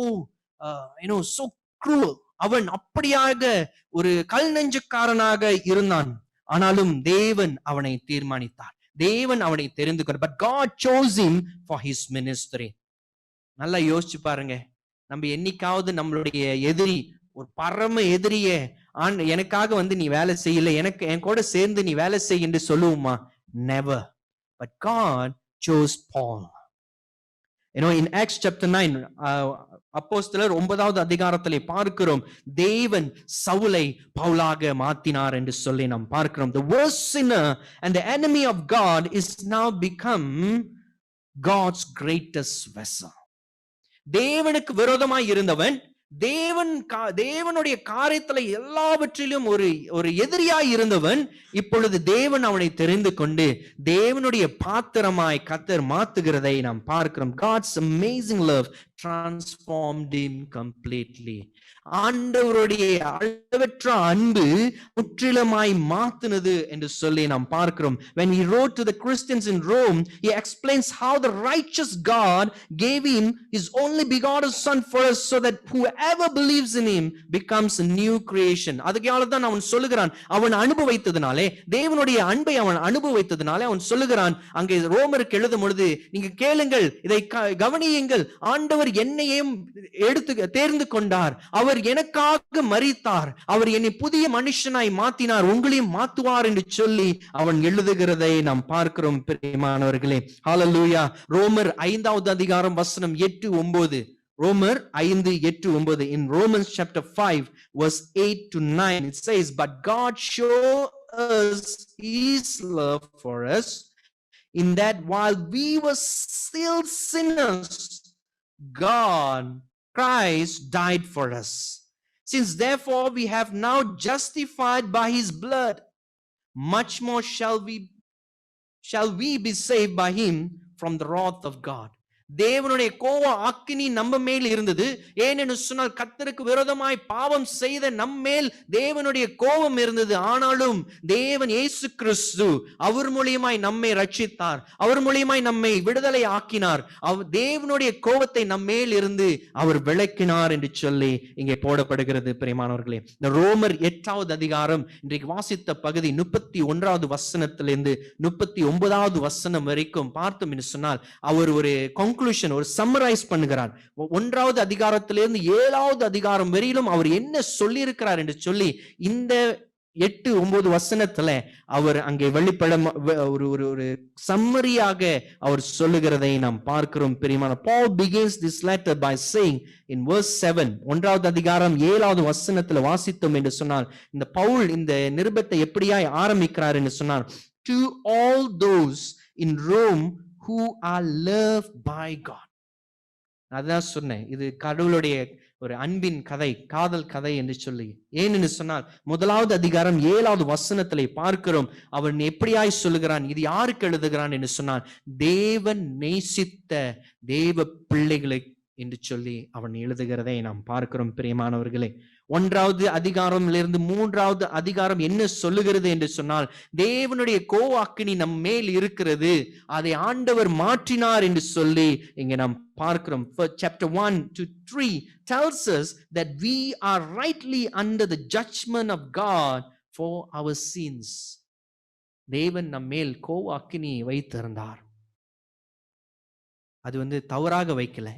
cruel. அவன் அப்படியாக ஒரு கல் நெஞ்சுக்காரனாக இருந்தான். ஆனாலும் தேவன் அவனை தீர்மானித்தார், தேவன் அவனை தெரிந்து கொண்டார். But God chose him for his ministry. நல்லா யோசிச்சு பாருங்க, நம்ம என்னைக்காவது நம்மளுடைய எதிரி, ஒரு பரம எதிரிய எனக்காக வந்து நீ வேலை செய்யல, எனக்கு என் கூட சேர்ந்து நீ வேலை செய் என்று சொல்லுவோமா? Never. But God chose Paul. In Acts chapter 9, அப்போஸ்தலர் 9வது அதிகாரத்திலே பார்க்கிறோம், தேவன் சவுலை பவுலாக மாத்தினார் என்று சொல்லி நாம் பார்க்கிறோம். The worst sinner and the enemy of God is now become God's greatest vessel. தேவனுக்கு விரோதமாய் இருந்தவன், தேவனுடைய காரியத்துல எல்லாவற்றிலும் ஒரு எதிரியாய் இருந்தவன், இப்பொழுது தேவன் அவனை தெரிந்து கொண்டு தேவனுடைய பாத்திரமாய் கர்த்தர் மாத்துகிறதை நாம் பார்க்கிறோம். God's amazing love transformed him completely. ஆண்டவருடைய அளவற்ற அன்பு முற்றிலுமாய் மாத்தினது என்று சொல்லி நாம் பார்க்கிறோம். When he wrote to the Christians in Rome, he explains how the righteous God gave him his only begotten son for us, so that whoever believes in him becomes a new creation. அதுக்காக தான் அவன் சொல்லுகிறான், அவன் அனுபவித்ததனாலே, தேவனுடைய அன்பை அவன் அனுபவித்ததனாலே அவன் சொல்லுகிறான் அங்கே ரோமருக்கு எழுதும் பொழுது, நீங்க கேளுங்கள், இதை கவனியுங்கள், ஆண்டவர் என்னையும் தேர்ந்து கொண்டார், அவர் எனக்காக மரித்தார், அவர் என்னை புதிய மனுஷனாய் மாத்தினார், உங்களையும் மாத்துவார் என்று சொல்லி அவன் எழுதுகிறதை நாம் பார்க்கிறோம் பிரியமானவர்களே. ஹல்லேலூயா. ரோமர் 5வது அதிகாரம் வசனம் 8-9. ரோமர் 5:8-9. In Romans chapter 5 verse 8-9 it says, but God showed us his love for us in that while we were still sinners, Christ died for us. Since therefore we have now justified by his blood, much more shall we be saved by him from the wrath of God. தேவனுடைய கோப அக்கினி நம்ம மேல் இருந்தது. ஏனென்று சொன்னால் கர்த்தருக்கு விரோதமாய் பாவம் செய்த நம்மேல் தேவனுடைய கோபம் இருந்தது. ஆனாலும் தேவன் இயேசு கிறிஸ்து அவர் மூலியமாய் நம்மை ரட்சித்தார், அவர் மூலியமாய் நம்மை விடுதலை ஆக்கினார். தேவனுடைய கோபத்தை நம்மேல் இருந்து அவர் விளக்கினார் என்று சொல்லி இங்கே போடப்படுகிறது பிரியமானவர்களே. இந்த ரோமர் 8வது அதிகாரம் இன்றைக்கு வாசித்த பகுதி 31வது வசனத்திலிருந்து 39வது வசனம் வரைக்கும் பார்த்தோம் என்று சொன்னால், அவர் ஒரு ஒரு சம்மரைஸ் பண்ணுகிறார். 1வது அதிகாரத்திலிருந்து 7வது அதிகாரம் வரையிலும் அவர் என்ன சொல்லி இருக்கிறார் என்று சொல்லி இந்த 8-9 வசனத்துல அவர் அங்கே வெளிப்பட ஒரு சம்மரியாக அவர் சொல்லுகிறதை நாம் பார்க்கிறோம் பிரியமான. Paul begins this letter by saying in verse 7, 1வது அதிகாரம் 7வது வசனத்துல வாசித்தோம் என்று சொன்னால், இந்த பவுல் இந்த நிருபத்தை எப்படியாய் ஆரம்பிக்கிறார் என்று சொன்னார், to all those in Rome who are loved by God. அதான் சொன்னேன், இது கடவுளுடைய ஒரு அன்பின் கதை, காதல் கதை என்று சொல்லி. ஏன்னு சொன்னால், 1வது அதிகாரம் 7வது வசனத்திலே பார்க்கிறோம், அவன் எப்படியாய் சொல்லுகிறான், இது யாருக்கு எழுதுகிறான் என்று சொன்னால், தேவன் நேசித்த தேவ பிள்ளைகளை என்று சொல்லி அவன் எழுதுகிறதை நாம் பார்க்கிறோம். பிரியமானவர்களே, 1வது அதிகாரத்திலிருந்து 3வது அதிகாரம் என்ன சொல்லுகிறது என்று சொன்னால், தேவனுடைய கோவாக்கினி நம் மேல் இருக்கிறது, அதை ஆண்டவர் மாற்றினார் என்று சொல்லி இங்க நாம் பார்க்கிறோம். Chapter 1 to 3 tells us that we are rightly under the judgment of God for our sins. தேவன் நம் மேல் கோவாக்கினி வைத்திருந்தார். அது தவறாக வைக்கல,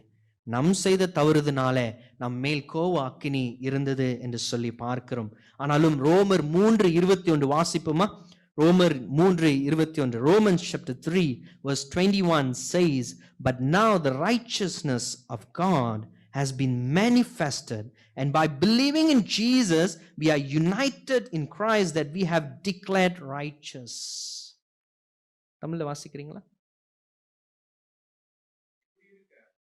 நம் செய்த தவறுதனால நம் மேல் கோவ அக்கினி இருந்தது என்று சொல்லி பார்க்கிறோம். ஆனாலும் ரோமர் 3:21 வாசிப்போமா? ரோமர் 3:21. Romans chapter 3 verse 21 says, but now the righteousness of God has been manifested, and by believing in Jesus we are united in Christ, that we have declared righteous. தமிழ்ல வாசிக்கிறீங்களா?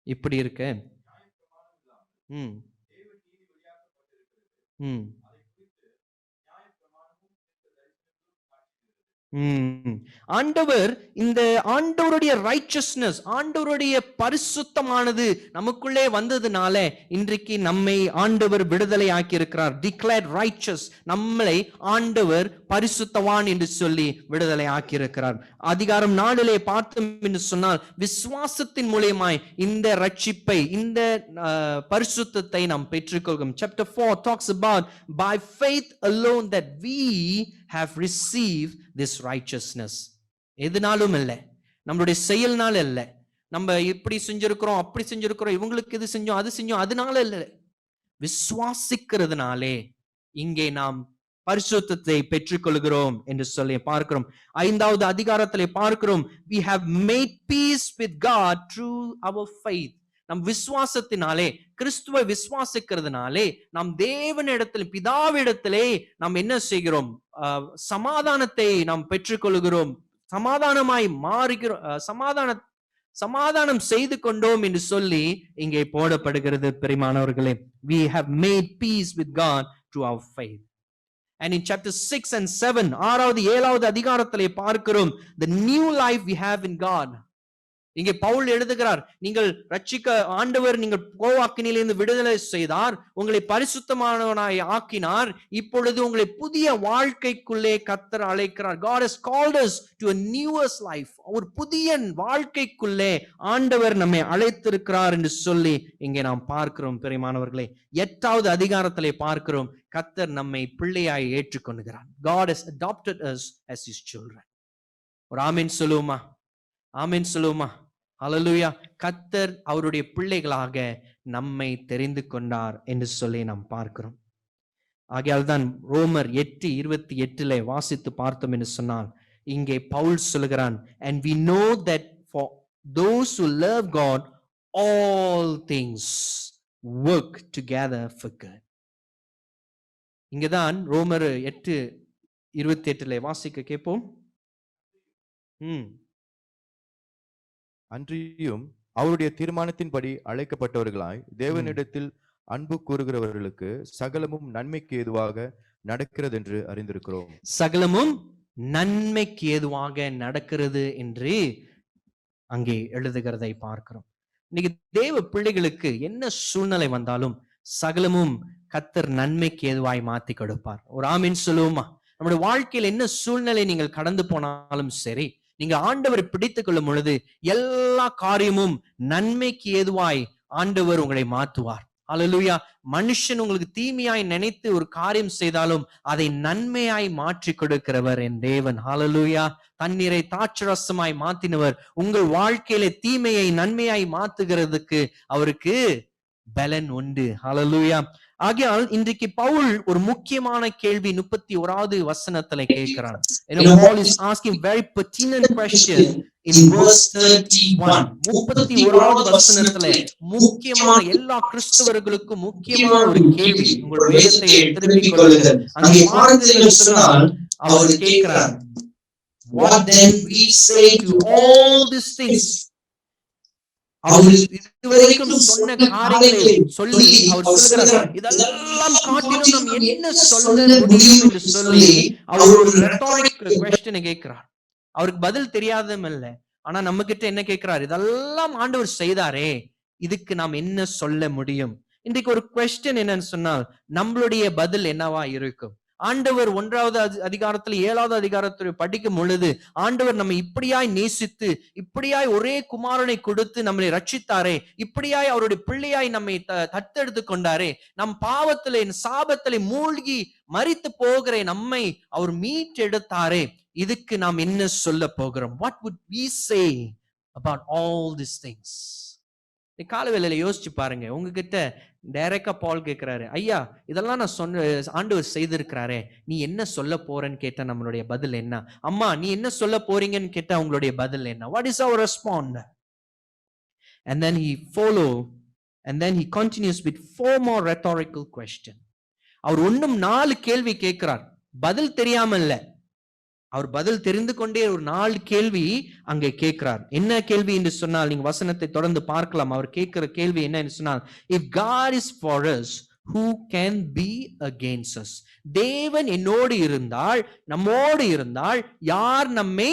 இப்படி இருக்க ஆண்டவர், இந்த ஆண்டவருடைய ரைச்சஸ்னஸ், ஆண்டவருடைய பரிசுத்தமானது நமக்குள்ளே வந்ததுனால இன்றைக்கு நம்மை ஆண்டவர் விடுதலை ஆக்கி இருக்கிறார். டிக்ளேர்ட் ரைச்சஸ், நம்மளை ஆண்டவர் பரிசுத்தவான் என்று சொல்லி விடுதலை ஆக்கி இருக்கிறார். அதிகாரம் 4 பார்த்தோம் என்று சொன்னால், விசுவாசத்தின் மூலமாய் இந்த ரட்சிப்பை, இந்த பரிசுத்தத்தை நாம் பெற்றுக்கொள்கிறோம். Chapter 4 talks about by faith alone that we have received this righteousness. எதுனாலும் இல்லை, நம்மளுடைய செயல்னால இல்லை, நம்ம இப்படி செஞ்சிருக்கிறோம் அப்படி செஞ்சிருக்கிறோம், இவங்களுக்கு இது செஞ்சோம் அது செஞ்சோம், அதனால இல்லை, விசுவாசிக்கிறதுனாலே இங்கே நாம் பரிசுத்தத்தை பெற்றுக்கொள்கிறோம் என்று சொல்லி பார்க்கிறோம். 5வது அதிகாரத்திலே பார்க்கிறோம், we have made peace with God through our faith. நம் விசுவாசத்தினாலே, கிறிஸ்துவை விசுவாசிக்கிறதுனாலே நாம் தேவனிடத்தில், பிதாவிடத்திலே நாம் என்ன செய்கிறோம்? சமாதானத்தை நாம் பெற்றுக்கொள்கிறோம், சமாதானமாய் மாறுகிறோம், சமாதானம் செய்து கொண்டோம் என்று சொல்லி இங்கே போடப்படுகிறது. பிரியமானவர்களே, we have made peace with God through our faith. And in chapter 6 and 7, 6வது 7வது அதிகாரத்திலே பார்க்கிறோம், the new life we have in God. இங்கே பவுல் எழுதுகிறார், நீங்கள் ரட்சிக்க ஆண்டவர் நீங்கள் கோவாக்கினிலிருந்து விடுதலை செய்தார், உங்களை பரிசுத்தமானவனாய் ஆக்கினார், இப்பொழுது உங்களை புதிய வாழ்க்கைக்குள்ளே கர்த்தர் அழைக்கிறார். God has called us to a newer life. ஒரு புதிய வாழ்க்கைக்குள்ளே ஆண்டவர் நம்மை அழைத்திருக்கிறார் என்று சொல்லி இங்கே நாம் பார்க்கிறோம். பிரியமானவர்களே, 8வது அதிகாரத்திலே பார்க்கிறோம், கர்த்தர் நம்மை பிள்ளையாய் ஏற்றுக்கொள்கிறார். God has adopted us as his children. ஒரு ஆமென் சொல்லுவோமா? ஆமென் சொல்லுவோமா? ஹல்லேலூயா. கர்த்தர் அவருடைய பிள்ளைகளாக நம்மை தெரிந்து கொண்டார் என்று சொல்லி நாம் பார்க்கிறோம். ஆகையால் தான் ரோமர் 8:28 வாசித்து பார்த்தோம் என்று சொன்னால், இங்கே பவுல் சொல்லுகிறான், and we know that for those who love God all things work together for good. இங்கதான் ரோமர் 8:28 வாசிக்க கேட்போம். அன்றியும் அவருடைய தீர்மானத்தின்படி அழைக்கப்பட்டவர்களாய் தேவனிடத்தில் அன்பு கூறுகிறவர்களுக்கு சகலமும் நன்மைக்கு ஏதுவாக நடக்கிறது என்று அறிந்திருக்கிறோம். சகலமும் நன்மைக்கு ஏதுவாக நடக்கிறது என்று அங்கே எழுதுகிறதை பார்க்கிறோம். இன்னைக்கு தேவ பிள்ளைகளுக்கு என்ன சூழ்நிலை வந்தாலும் சகலமும் கர்த்தர் நன்மைக்கு ஏதுவாய் மாத்தி கொடுப்பார். ஒரு ஆமீன் சொல்லுவோமா? நம்முடைய வாழ்க்கையில் என்ன சூழ்நிலை நீங்கள் கடந்து போனாலும் சரி, நீங்க ஆண்டவரை பிடித்துக் கொள்ளும் பொழுது எல்லா காரியமும் நன்மைக்கு ஏதுவாய் ஆண்டவர் உங்களை மாற்றுவார். ஹல்லேலூயா. மனுஷன் உங்களுக்கு தீமையாய் நினைத்து ஒரு காரியம் செய்தாலும் அதை நன்மையாய் மாற்றி கொடுக்கிறவர் என் தேவன். ஹல்லேலூயா. தண்ணீரை திராட்சரசமாய் மாற்றினவர் உங்கள் வாழ்க்கையில தீமையை நன்மையாய் மாத்துகிறதுக்கு அவருக்கு பலன் உண்டு. ஹல்லேலூயா. ஆகையால் இன்றைக்கு பவுல் ஒரு முக்கியமான கேள்வி 31வது வசனத்துல கேட்கிறான். Paul is asking very pertinent question in verse 31. 31வது வசனத்துல முக்கியமான, எல்லா கிறிஸ்தவர்களுக்கும் முக்கியமான ஒரு கேள்வி. உங்கள் வேதத்தை திருப்பிக் கொள்ளுங்கள். அங்கே பார்த்தீர்கள் சொன்னால் அவர் கேட்கிறார், what then we say to all these things? அவர் இதுவரைக்கும் சொன்ன காரியங்களை சொல்லி அவர் சொல்லுகிறார், இதெல்லாம் காட்டிலும் நாம் என்ன சொல்ல முடியும் என்று சொல்லி அவர் ஒரு ரெட்டாரிக் क्वेश्चन கேட்கிறார். அவருக்கு பதில் தெரியாததும் இல்ல, ஆனா நம்ம கிட்ட என்ன கேட்கிறார், இதெல்லாம் ஆண்டவர் செய்தாரே, இதுக்கு நாம் என்ன சொல்ல முடியும்? இன்றைக்கு ஒரு क्वेश्चन என்னன்னு சொன்னால், நம்மளுடைய பதில் என்னவா இருக்கும்? ஆண்டவர் 1வது அதிகாரத்துல 7வது அதிகாரத்தை படிக்கும் பொழுது, ஆண்டவர் நம்ம இப்படியாய் நேசித்து, இப்படியாய் ஒரே குமாரனை கொடுத்து நம்மை ரட்சித்தாரே, இப்படியாய் அவருடைய பிள்ளையாய் நம்மை தத்தெடுத்து கொண்டாரே, நம் பாவத்திலே சாபத்திலே மூழ்கி மரித்து போகிற நம்மை அவர் மீட்டெடுத்தாரே, இதுக்கு நாம் என்ன சொல்ல போகிறோம்? What would we say about all these things? கால வேளையில யோசிச்சு பாருங்க. உங்ககிட்ட டைரக்டா பால் கேட்கிறாரு, ஐயா இதெல்லாம் நான் சொன்ன ஆண்டவர் செய்திருக்கிறாரே, நீ என்ன சொல்ல போறன்னு கேட்டா நம்மளுடைய பதில் என்ன? அம்மா நீ என்ன சொல்ல போறீங்கன்னு கேட்டா உங்களுடைய பதில் என்ன? What is our response? And then he continues with 4 more rhetorical question. அவர் இன்னும் 4 கேள்வி கேட்கிறார். பதில் தெரியாமல்ல, அவர் பதில் தெரிந்து கொண்டே ஒரு 4 கேள்வி அங்கே கேட்கிறார். என்ன கேள்வி என்று சொன்னால், நீங்க வசனத்தை தொடர்ந்து பார்க்கலாம். அவர் கேட்கிற கேள்வி என்ன என்று சொன்னால், if God is for us, who can be against us? தேவன் என்னோடு இருந்தால், நம்மோடு இருந்தால், யார் நம்மை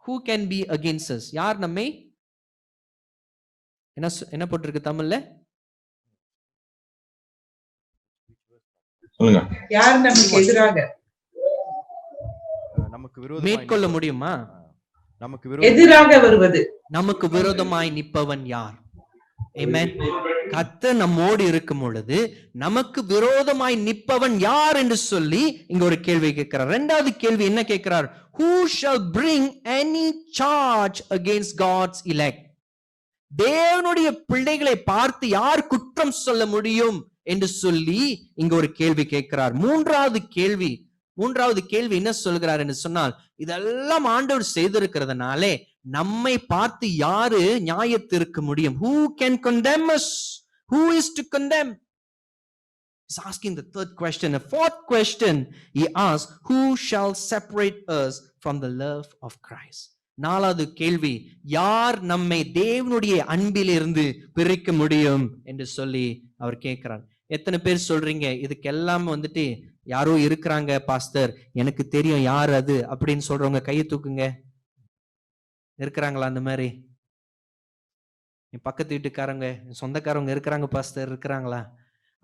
who can be against us? யார் நம்மை என்ன போட்டிருக்கு தமிழ்ல? யார் நமக்கு எதிராக மேற்கொள்ள முடியுமா? எதிராக வருவது, நமக்கு விரோதமாய் நிற்பவன் யார்? ஆமென். கர்த்தர் நம்மோடு இருக்கும் பொழுது நமக்கு விரோதமாய் நிற்பவன் யார் என்று சொல்லி இங்க ஒரு கேள்வி கேட்கிறார். 2வது கேள்வி என்ன கேட்கிறார்? Who shall bring any charge against God's elect? தேவனுடைய பிள்ளைகளை பார்த்து யார் குற்றம் சொல்ல முடியும் என்று சொல்லி இங்க ஒரு கேள்வி கேட்கிறார். 3வது கேள்வி என்ன சொல்கிறார் என்று சொன்னால், இதெல்லாம் ஆண்டவர் செய்திருக்கிறதுனாலே நம்மை பார்த்து யாரு நியாயத்திற்கு முடியும்? Who can condemn us? Who is to condemn? He's asking the 3rd question. The 4th question he asks, who shall separate us from the love of Christ? 4வது கேள்வி, யார் நம்மை தேவனுடைய அன்பிலிருந்து பிரிக்க முடியும் என்று சொல்லி அவர் கேட்கிறார். எத்தனை பேர் சொல்றீங்க, இதுக்கெல்லாம் வந்துட்டு யாரோ இருக்கிறாங்க பாஸ்டர், எனக்கு தெரியும் யார் அது அப்படின்னு சொல்றவங்க கையை தூக்குங்க. இருக்கிறாங்களா அந்த மாதிரி? என் பக்கத்து வீட்டுக்காரங்க, சொந்தக்காரவங்க இருக்கிறாங்க பாஸ்டர், இருக்கிறாங்களா?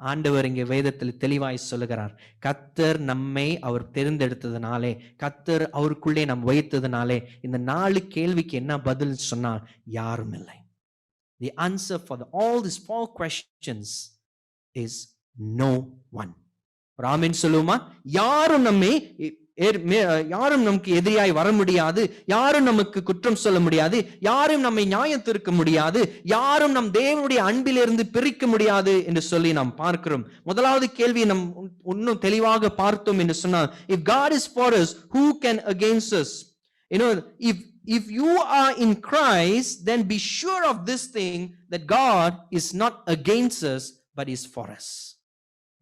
ஆண்டவர் இங்கே வேதத்தில் தெளிவாய் சொல்லுகிறார், கர்த்தர் நம்மை அவர் தெரிந்தெடுத்ததுனாலே, கர்த்தர் அவருக்குள்ளே நாம் வைத்ததுனாலே இந்த 4 கேள்விக்கு என்ன பதில் சொன்னால், யாரும் இல்லை. The answer for all these 4 questions is no one. ஆமென் சொல்லுமா? யாரும் நமக்கு எதிராய் வர முடியாது, யாரும் நமக்கு குற்றம் சொல்ல முடியாது, யாரும் நம்மை நியாயத்திருக்க முடியாது, யாரும் நம் தேவனுடைய அன்பிலிருந்து பிரிக்க முடியாது என்று சொல்லி நாம் பார்க்கிறோம். 1வது கேள்வி நாம் இன்னும் தெளிவாக பார்த்தோம் என்று சொன்னால், if God is for us, who can against us? You know, if you are in Christ, then be sure of this thing, that God is not against us but is for us.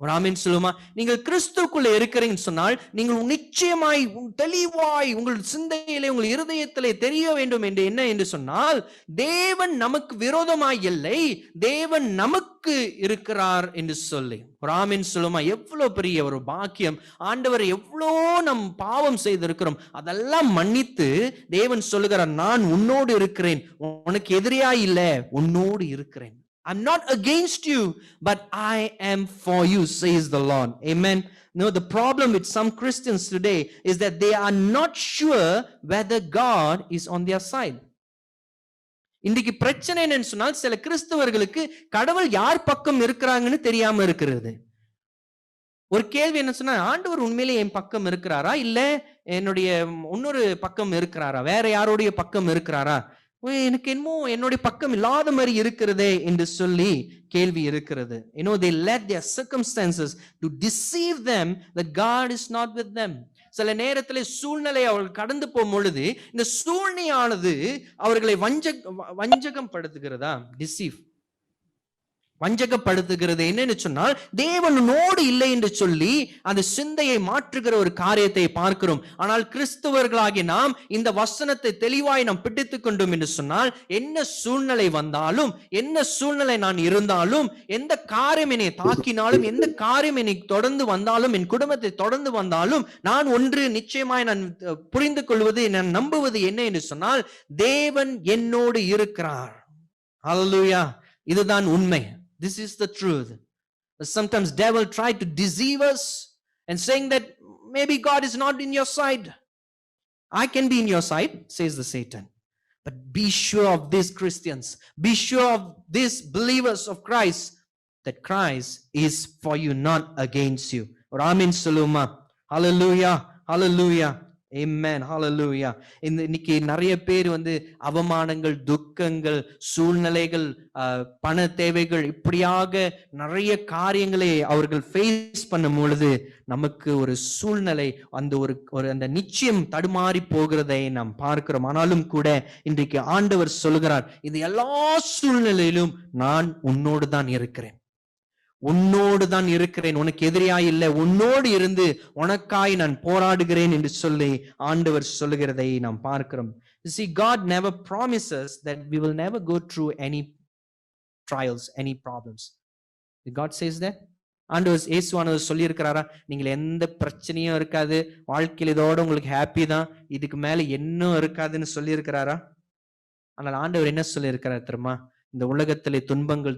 ஒரு ஆமென் சொல்லுமா? நீங்கள் கிறிஸ்துவுக்குள்ள இருக்கிறீங்கன்னு சொன்னால், நீங்கள் நிச்சயமாய் தெளிவாய் உங்கள் சிந்தையிலே உங்கள் இருதயத்திலே தெரிய வேண்டும் என்று என்ன என்று சொன்னால், தேவன் நமக்கு விரோதமாய் இல்லை, தேவன் நமக்கு இருக்கிறார் என்று சொல்லி. ஒரு ஆமென் சொல்லுமா? எவ்வளவு பெரிய ஒரு பாக்கியம்! ஆண்டவர் எவ்வளோ நம் பாவம் செய்திருக்கிறோம், அதெல்லாம் மன்னித்து தேவன் சொல்லுகிறார், நான் உன்னோடு இருக்கிறேன், உனக்கு எதிரியாய் இல்லை, உன்னோடு இருக்கிறேன். I'm not against you, but I am for you, says the Lord. Amen. No, the problem with some Christians today is that they are not sure whether God is on their side. இன்னைக்கு பிரச்சனை என்னன்னு சொன்னால், சில கிறிஸ்தவர்களுக்கு கடவுள் யார் பக்கம் இருக்கிறாங்கன்னு தெரியாம இருக்கிறது. ஒரு கேள்வி என்ன சொன்னா, ஆண்டவர் உண்மையிலே என் பக்கம் இருக்கிறாரா, இல்ல என்னுடைய இன்னொரு பக்கம் இருக்கிறாரா, வேற யாருடைய பக்கம் இருக்கிறாரா, எனக்கு என்னமோ என்னுடைய பக்கம் இல்லாத மாதிரி இருக்கிறதே என்று சொல்லி கேள்வி இருக்கிறது. You know, they let their circumstances to deceive them that God is not with them. சில நேரத்தில் சூழ்நிலை அவர்கள் கடந்து போகும் பொழுது இந்த சூழ்நிலையானது அவர்களை வஞ்சகம் படுத்துகிறதா, டிசீவ். வஞ்சகப்படுத்துகிறது. என்னன்னு சொன்னால் தேவன் உன்னோடு இல்லை என்று சொல்லி அந்த சிந்தையை மாற்றுகிற ஒரு காரியத்தை பார்க்கிறோம். ஆனால் கிறிஸ்தவர்களாகிய நாம் இந்த வசனத்தை தெளிவாய் நாம் பிடித்துக் கொண்டோம் என்று சொன்னால், என்ன சூழ்நிலை வந்தாலும், என்ன சூழ்நிலை நான் இருந்தாலும், எந்த காரியம் என்னை தாக்கினாலும், எந்த காரியம் என்னை தொடர்ந்து வந்தாலும், என் குடும்பத்தை தொடர்ந்து வந்தாலும், நான் ஒன்று நிச்சயமாய் நான் புரிந்து கொள்வது, நான் நம்புவது என்ன என்று சொன்னால், தேவன் என்னோடு இருக்கிறார். ஹல்லேலூயா. இதுதான் உண்மை. This is the truth. Sometimes devil try to deceive us and saying that maybe God is not in your side. I can be in your side, says the Satan. But be sure of this, Christians. Be sure of this, believers of Christ, that Christ is for you, not against you. Or amen சொல்லுமா. Hallelujah. Hallelujah. Amen. Hallelujah. இன்னைக்கு நிறைய பேர் அவமானங்கள், துக்கங்கள், சூழ்நிலைகள், பண தேவைகள், இப்படியாக நிறைய காரியங்களை அவர்கள் ஃபேஸ் பண்ணும் பொழுது நமக்கு ஒரு சூழ்நிலை, அந்த நிச்சயம் தடுமாறி போகிறதை நாம் பார்க்கிறோம். ஆனாலும் கூட இன்றைக்கு ஆண்டவர் சொல்லுகிறார், இந்த எல்லா சூழ்நிலையிலும் நான் உன்னோடு தான் இருக்கிறேன், உன்னோடு தான் இருக்கிறேன், உனக்கு எதிரியாய் இல்லை, உன்னோடு இருந்து உனக்காய் நான் போராடுகிறேன் என்று சொல்லி ஆண்டவர் சொல்லுகிறதை நாம் பார்க்கிறோம். You see, God never promises that we will never go through any trials, any problems. God says that. ஆண்டவர் இயேசுவானவர் சொல்லி இருக்கிறாரா, நீங்கள் எந்த பிரச்சனையும் இருக்காது, வாழ்க்கையில் இதோட உங்களுக்கு ஹாப்பி தான், இதுக்கு மேல இன்னும் இருக்காதுன்னு சொல்லி இருக்கிறாரா? ஆனால் ஆண்டவர் என்ன சொல்லி இருக்கிறார் தெரியுமா? இந்த உலகத்திலே துன்பங்கள்,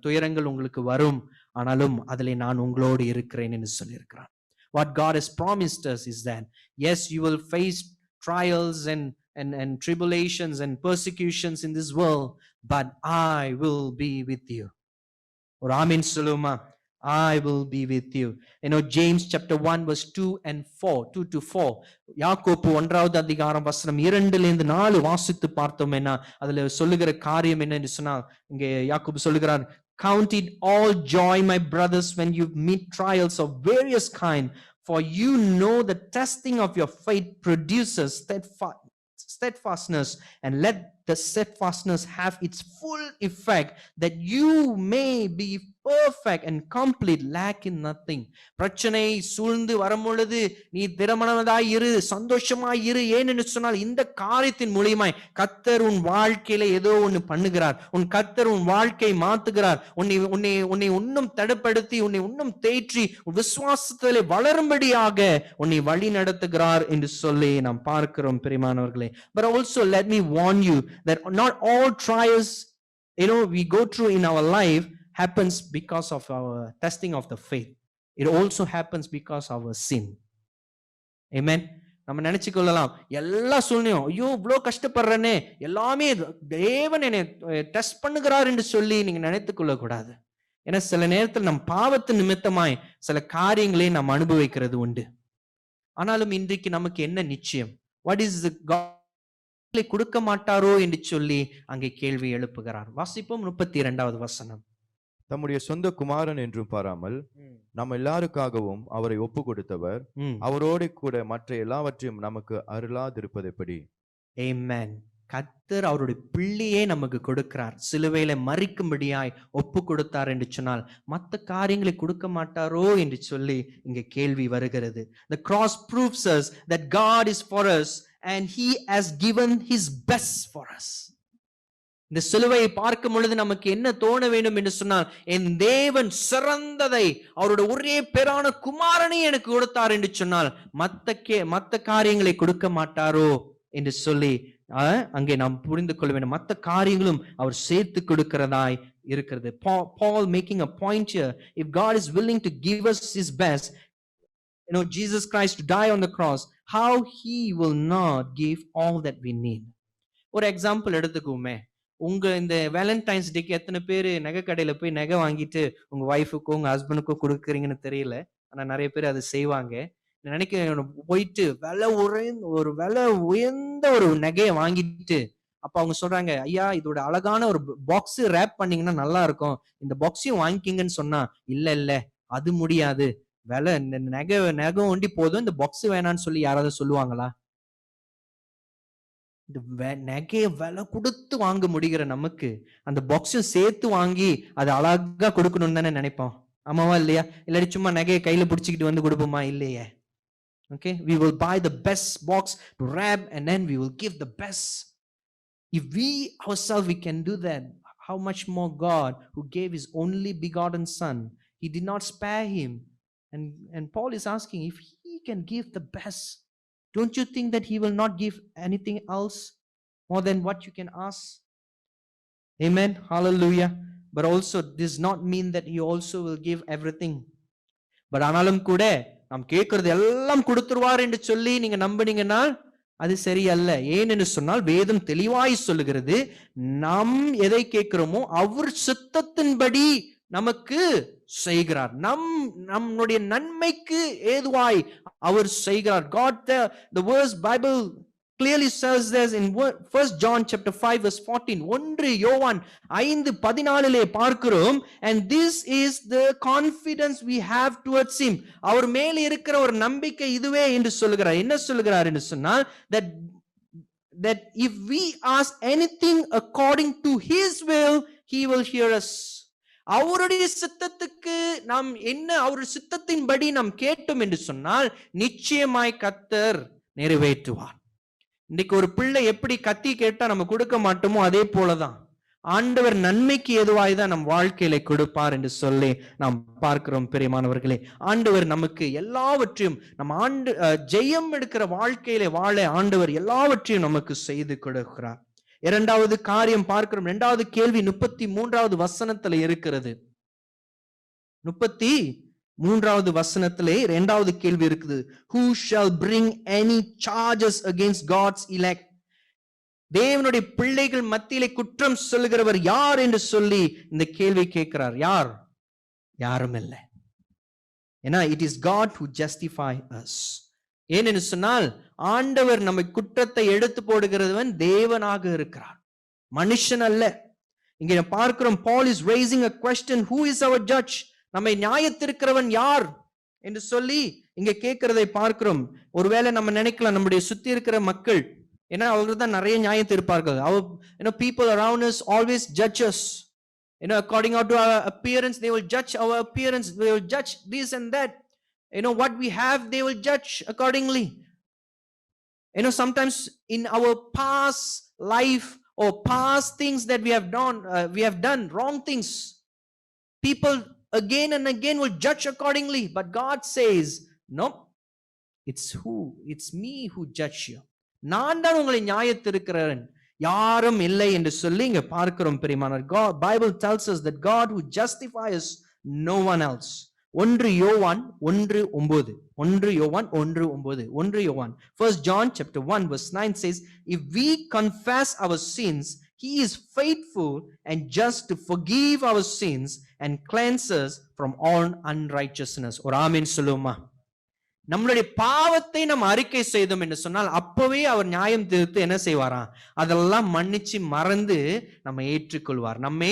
துயரங்கள் உங்களுக்கு வரும், ஆனாலும் அதிலே நான் உங்களோடு இருக்கிறேன் என்று சொல்லியிருக்கிறார். What God has promised us is that yes, you will face trials and tribulations and persecutions in this world, but I will be with you. Or amen சொல்லுமா. I will be with you. James chapter 1 verse 2 and 4, 2 to 4. யாக்கோப்பு 1வது அதிகாரம் வசனம் 2 ல இருந்து 4 வாசித்து பார்த்தோம்னா அதுல சொல்லுகிற காரியம் என்னன்னு சொன்னா, இங்கே யாக்கோப்பு சொல்லுகிறார், count it all joy, my brothers, when you meet trials of various kind, for you know the testing of your faith produces steadfastness, and let the steadfastness have its full effect, that you may be perfect and complete, lacking nothing. பிரச்சனை சூழ்ந்து வரும்பொழுது நீ திடமனதாய் இரு, சந்தோஷமாய் இரு. ஏன்னு சொன்னால் இந்த காரியத்தின் மூலியமாய் கர்த்தர் உன் வாழ்க்கையில ஏதோ ஒண்ணு பண்ணுகிறார். கர்த்தர் உன் வாழ்க்கை மாத்துகிறார். உன்னை இன்னும் தடுப்படுத்தி, உன்னை இன்னும் தேற்றி, விசுவாசத்திலே வளரும்படியாக உன்னை வழி நடத்துகிறார் என்று சொல்லி நாம் பார்க்கிறோம் பிரியமானவர்களே. But also let me warn you that not all trials we go through in our life happens because of our testing of the faith. It also happens because of our sin. Amen. நம்ம நினைச்சு கொள்ளலாம், எல்லா சூழ்நிலையும் ஐயோ இவ்வளோ கஷ்டப்படுறேனே, எல்லாமே தேவன் என்னை டெஸ்ட் பண்ணுகிறார் என்று சொல்லி நீங்க நினைத்துக் கொள்ள கூடாது. ஏன்னா சில நேரத்தில் நம் பாவத்து நிமித்தமாய் சில காரியங்களை நாம் அனுபவிக்கிறது உண்டு. ஆனாலும் இன்றைக்கு நமக்கு என்ன நிச்சயம்? What is the God கொடுக்க மாட்டாரோ என்று சொல்லி அங்கே கேள்வி எழுப்புகிறார். வாசிப்போம் 32வது வசனம். தம்முடைய சொந்த குமாரன் என்றும் பாராமல் நம்ம எல்லாருக்காகவும் அவரை ஒப்பு கொடுத்தவர் அவரோடு கூட மற்ற எல்லாவற்றையும் நமக்கு அருளாதிருப்பது எப்படி? ஆமென். கர்த்தர் அவருடைய பிள்ளையே நமக்கு கொடுக்கிறார், சிலுவையில மரிக்கும்படியாய் ஒப்பு கொடுத்தார் என்று சொன்னால் மற்ற காரியங்களை கொடுக்க மாட்டாரோ என்று சொல்லி இங்க கேள்வி வருகிறது. The cross proves us that God is for us and he has given his best for us. இந்த சிலுவையை பார்க்கும் பொழுது நமக்கு என்ன தோண வேண்டும் என்று சொன்னால், என் தேவன் சிறந்ததை, அவருடைய ஒரே பேரான குமாரனை எனக்கு கொடுத்தார் என்று சொன்னால் மத்த காரியங்களை கொடுக்க மாட்டாரோ என்று சொல்லி அங்கே நாம் புரிந்து கொள்ள வேண்டும். மற்ற காரியங்களும் அவர் சேர்த்து கொடுக்கிறதாய் இருக்கிறது. Paul making a point here, if God is willing to give us his best, Jesus Christ to die on the cross, how he will not give all that we need. ஒரு எக்ஸாம்பிள் எடுத்துக்குவோமே, உங்க இந்த வேலண்டைன்ஸ் டேக்கு எத்தனை பேர் நகை கடையில போய் நகை வாங்கிட்டு உங்க ஒய்ஃபுக்கோ உங்க ஹஸ்பண்டுக்கோ கொடுக்குறீங்கன்னு தெரியல, ஆனா நிறைய பேர் அதை செய்வாங்க. நினைக்க போயிட்டு விலை உயர்ந்த ஒரு நகையை வாங்கிட்டு அப்ப அவங்க சொல்றாங்க, ஐயா இதோட அழகான ஒரு பாக்ஸ் ரேப் பண்ணீங்கன்னா நல்லா இருக்கும், இந்த பாக்ஸையும் வாங்கிக்கிங்கன்னு சொன்னா, இல்ல அது முடியாது, விலை நகை ஒண்டி போதும், இந்த பாக்ஸ் வேணான்னு சொல்லி யாராவது சொல்லுவாங்களா? இந்த நகையை விலை கொடுத்து வாங்க முடிகிற நமக்கு அந்த பாக்ஸும் சேர்த்து வாங்கி அதை அழகா கொடுக்கணும்னு தானே நினைப்போம். ஆமாவா இல்லையா? இல்லாட்டி சும்மா நகையை கையில பிடிச்சிக்கிட்டு வந்து கொடுப்போமா? இல்லையே. Okay, we will buy the best box to wrap and then we will give the best. If we ourselves we can do that, how much more God who gave his only begotten son, he did not spare him. And Paul is asking, if he can give the best, don't you think that he will not give anything else more than what you can ask? Amen, hallelujah. But also this does not mean that he also will give everything. But ஆனாலும் கூட நாம் கேட்கறது எல்லாம் கொடுத்துருவார் என்று சொல்லி நீங்க நம்பினீங்கன்னா அது சரியல்ல. ஏனென்று சொன்னால் வேதம் தெளிவாய் சொல்லுகிறது, நாம் எதை கேட்கிறோமோ அவர் சித்தத்தின்படி நமக்கு செய்கிறார். நம்முடைய நன்மைக்கு ஏதுவாய் அவர் செய்கிறார். God, the verse Bible clearly says this in 1 John chapter 5 verse 14. 1 யோவான் 5:14 பார்க்கிறோம். And this is the confidence we have towards him. அவர் மேல் இருக்கிற ஒரு நம்பிக்கை இதுவே என்று சொல்கிறார். என்ன சொல்கிறார் என்று சொன்னால், that if we ask anything according to his will, he will hear us. அவருடைய சித்தத்துக்கு நாம் என்ன, அவருடைய சித்தத்தின்படி நாம் கேட்டோம் என்று சொன்னால் நிச்சயமாய் கர்த்தர் நிறைவேற்றுவார். இன்னைக்கு ஒரு பிள்ளை எப்படி கத்தி கேட்டா நம்ம கொடுக்க மாட்டோமோ அதே போலதான் ஆண்டவர் நன்மைக்கு எதுவாய் தான் நம் வாழ்க்கையில கொடுப்பார் என்று சொல்லி நாம் பார்க்கிறோம். பிரியமானவர்களே, ஆண்டவர் நமக்கு எல்லாவற்றையும் நம்ம ஜெயம் எடுக்கிற வாழ்க்கையில வாழ ஆண்டவர் எல்லாவற்றையும் நமக்கு செய்து கொடுக்கிறார். இரண்டாவது காரியம் பார்க்கிறோம். இரண்டாவது கேள்வி 33வது வசனத்துல இருக்கிறது. 33வது வசனத்திலே இரண்டாவது கேள்வி இருக்குது. Who shall bring any charges against God's elect? தேவனுடைய பிள்ளைகள் மத்தியிலே குற்றம் சொல்லுகிறவர் யார் என்று சொல்லி இந்த கேள்வி கேட்கிறார். யார்? யாரும் இல்லை. ஏன்னா it is God who justify us. ஏனென்று சொன்னால் ஆண்டவர் நம்மை குற்றத்தை எடுத்து போடுகிறவன் தேவனாக இருக்கிறார், மனுஷன் அல்ல. இங்க பார்க்கிறோம், Paul is raising a question, who is our judge? நம்மை நியாயத்திருக்கிறவன் யார் என்று சொல்லி இங்க கேட்கிறதை பார்க்கிறோம். ஒருவேளை நம்ம நினைக்கலாம் நம்முடைய சுத்தி இருக்கிற மக்கள், ஏன்னா அவர்கள் தான் நிறைய நியாயத்தை இருப்பார்கள். People around us always judge us. According to our appearance, they will judge our appearance. They will judge this and that. What we have, they will judge accordingly. Sometimes in our past life or past things that we have done wrong things, people again and again will judge accordingly. But God says, no, it's me who judge you. நான் தான் உங்களை நியாயத்திருக்கிறேன், யாரும் இல்லை என்று சொல்லி இங்க பார்க்கிறோம். பிரியமானவர், God Bible tells us that God who justifies no one else. 1 யோவான் 1:9. 1 யோவான் 1:9. 1 யோவான் 1 John chapter 1 verse 9 says, if we confess our sins, he is faithful and just to forgive our sins and cleanse us from all unrighteousness. ஒரு ஆமென் சொல்லுமா? நம்மளுடைய பாவத்தை நம்ம அறிக்கை செய்தோம் என்று சொன்னால் அப்பவே அவர் நியாயம் தீர்த்து என்ன செய்வாராம்? அதெல்லாம் மன்னிச்சு மறந்து நம்ம ஏற்றுக்கொள்வார், நம்மை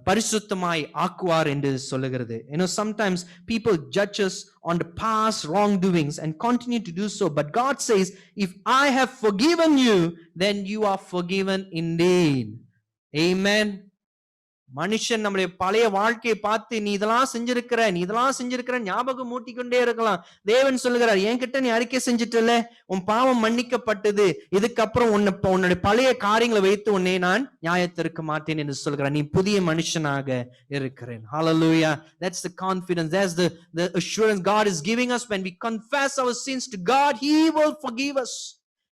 பரிசுத்தமாய் ஆக்குவார் என்று சொல்லுகிறது. Sometimes people judge us on the past wrongdoings and continue to do so, but God says, if I have forgiven you, then you are forgiven indeed. Amen. மனுஷன் நம்முடைய பழைய வாழ்க்கையை பார்த்து நீ இதெல்லாம் செஞ்சிருக்கிற ஞாபகம் மூட்டிக்கொண்டே இருக்கலாம். தேவன் சொல்லுகிறார், என்கிட்ட நீ அறிக்கை செஞ்சிட்டல, உன் பாவம் மன்னிக்கப்பட்டது, இதுக்கப்புறம் உன்னுடைய பழைய காரியங்களை வைத்து உன்னை நான் நியாயத்திருக்க மாட்டேன் என்று சொல்கிறார். நீ புதிய மனுஷனாக இருக்கிறேன். Hallelujah. That's the confidence, that's the assurance God is giving us. When we confess our sins to God, he will forgive us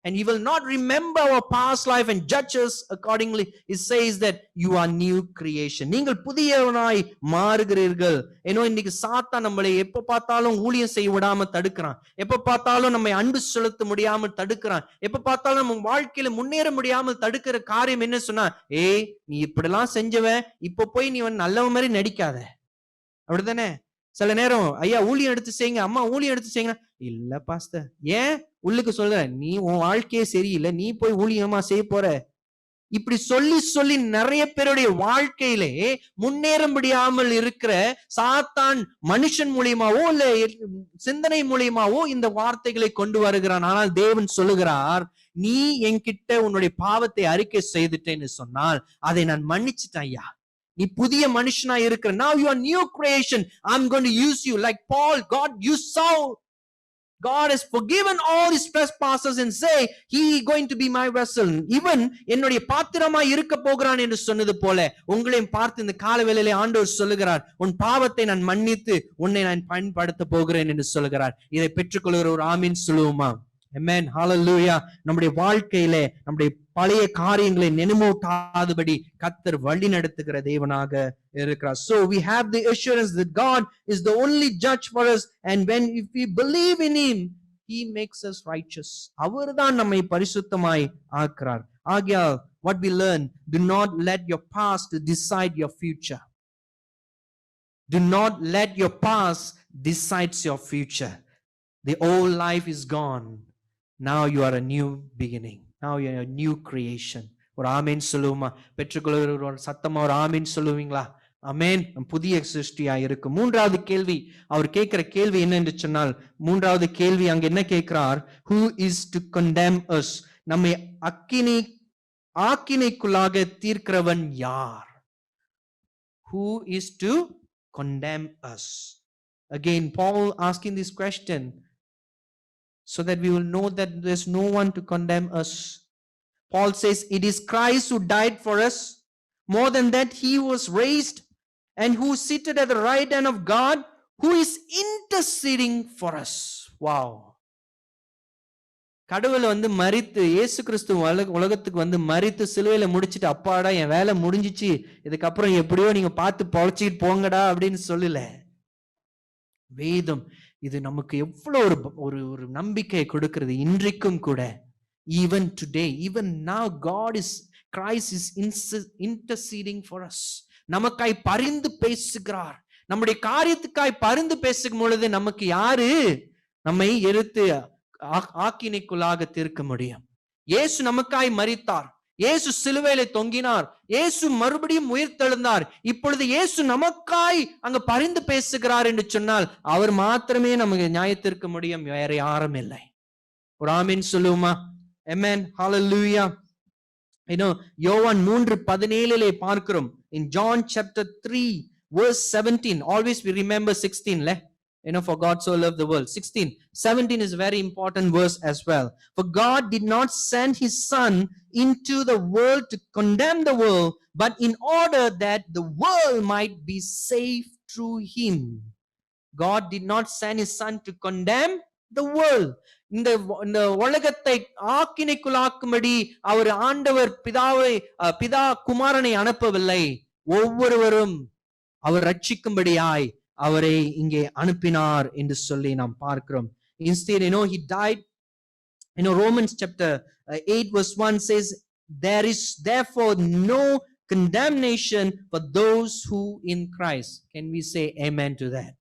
and he will not remember our past life and judge us accordingly. It says that you are new creation. நீங்கள் புதியவனாய் மாறுகிறீர்கள். இன்னைக்கு சாத்தான் நம்மளை எப்ப பார்த்தாலும் ஊழியம் செய்ய விடாம தடுக்கிறான், எப்ப பார்த்தாலும் நம்மை அன்பு செலுத்த முடியாமல் தடுக்கிறான், எப்ப பார்த்தாலும் நம்ம வாழ்க்கையில முன்னேற முடியாமல் தடுக்கிற காரியம் என்ன சொன்னா, நீ இப்படிலாம் செஞ்சவன் இப்ப போய் நீ நல்லவன் மாதிரி நடிக்காத. அப்படித்தானே? சில நேரம் ஐயா ஊழியம் எடுத்து செய்யுங்க, அம்மா ஊழியம் எடுத்து செய்யுங்க, இல்ல பாஸ்டர், ஏன் உள்ளுக்கு சொல்ற, நீ உன் வாழ்க்கையே சரியில்லை, நீ போய் ஊழியமா செய்ய போற, இப்படி சொல்லி சொல்லி நிறைய பேருடைய வாழ்க்கையிலே முன்னேற முடியாமல் இருக்கிற சாத்தான் மனுஷன் மூலியமாவோ இல்ல சிந்தனை மூலியமாவோ இந்த வார்த்தைகளை கொண்டு வருகிறான். ஆனால் தேவன் சொல்லுகிறார், நீ என்கிட்ட உன்னுடைய பாவத்தை அறிக்கை செய்துட்டேன்னு சொன்னால் அதை நான் மன்னிச்சுட்டேன் ஐயா, நீ புதிய மனுஷனா இருக்கிற. Now you are new creation. I'm going to use you like Paul. God has forgiven all his trespasses and say he going to be my vessel. Even என்னுடைய பாத்திரமாய் இருக்க போகிறான் என்று சொன்னது போல உங்களையும் பார்த்து இந்த கால வேளையிலே ஆண்டவர் சொல்லுகிறார், உன் பாவத்தை நான் மன்னித்து உன்னை நான் பயன்படுத்த போகிறேன் என்று சொல்லுகிறார். இதை பெற்றுக்கொள்கிற ஒரு ஆமீன் சொல்லுவோமா? Amen. Hallelujah. நம்முடைய வாழ்க்கையிலே நம்முடைய பழைய காரியங்களை நினைவூட்டாதபடி கர்த்தர் வழி நடத்துகிற தேவனாக இருக்கிறார். So we have the assurance that God is the only judge for us, and when if we believe in him, he makes us righteous. அவர்தான் நம்மை பரிசுத்தமாய் ஆக்குறார். ஆகையால் what we learn, do not let your past decide your future. Do not let your past decide your future. The old life is gone. Now you are a new beginning. Now you are a new creation. ஒரு ஆமீன் சொல்லுவோமா? பெற்றுக்கொள்கிற ஒரு சத்தமா ஒரு ஆமீன் சொல்லுவீங்களா? ஆமென். புதிய சிருஷ்டியா இருக்கு. மூன்றாவது கேள்வி, அவர் கேட்கிற கேள்வி என்ன என்று சொன்னால், மூன்றாவது கேள்வி அங்க என்ன கேட்கிறார்? Who is to condemn us? நம்மை ஆக்கினைக்குள்ளாக தீர்க்கிறவன் யார்? Who is to condemn us? Again, Paul asking this question so that we will know that there's no one to condemn us. Paul says, it is Christ who died for us. More than that, he was raised, and who is seated at the right hand of God, who is interceding for us. Wow. கடவுள் மரித்து, இயேசு கிறிஸ்து உலகத்துக்கு மரித்து சிலுவையில முடிச்சிட்டு, அப்பாடா என் வேலை முடிஞ்சிச்சு, இதுக்கப்புறம் எப்படியோ நீங்க பார்த்து பொழைச்சிட்டு போங்கடா அப்படின்னு சொல்லல. வேதம் இது நமக்கு எவ்வளவு ஒரு நம்பிக்கையை கொடுக்கிறது. இன்றைக்கும் கூட, even today, even now, Christ is interceding for us. நமக்காய் பரிந்து பேசுகிறார். நம்முடைய காரியத்துக்காய் பரிந்து பேசும் பொழுது நமக்கு யாரு நம்மை எடுத்து ஆக்கினைக்குள்ளாக தீர்க்க முடியும்? இயேசு நமக்காய் மரித்தார், இயேசு சிலுவையிலே தொங்கினார், இயேசு மறுபடியும் உயிர்த்தெழுந்தார். இப்பொழுது இயேசு நமக்காய் அங்க பரிந்து பேசுகிறார் என்று சொன்னால் அவர் மாத்திரமே நமக்கு நியாயத்திற்க முடியும், வேற யாரும் இல்லை. ஒரு ஆமீன் சொல்லுவோமா? Amen. Hallelujah. யோவான் 3:17 பார்க்கிறோம். In John chapter 3 verse 17, always we remember 16, for God so loved the world. 17 is a very important verse as well. For God did not send his son into the world to condemn the world, but in order that the world might be saved through him. God did not send his son to condemn the world. இந்த உலகத்தை ஆக்கினைக்குள்ளாக்கும்படி அவர் ஆண்டவர் பிதா குமாரனை அனுப்பவில்லை, ஒவ்வொருவரும் அவர் ரட்சிக்கும்படியாய் அவரை இங்கே அனுப்பினார் என்று சொல்லி நாம் பார்க்கிறோம். Instead, he died. Romans chapter 8 verse 1 says, there is therefore no condemnation for those who in Christ. Can we say amen to that?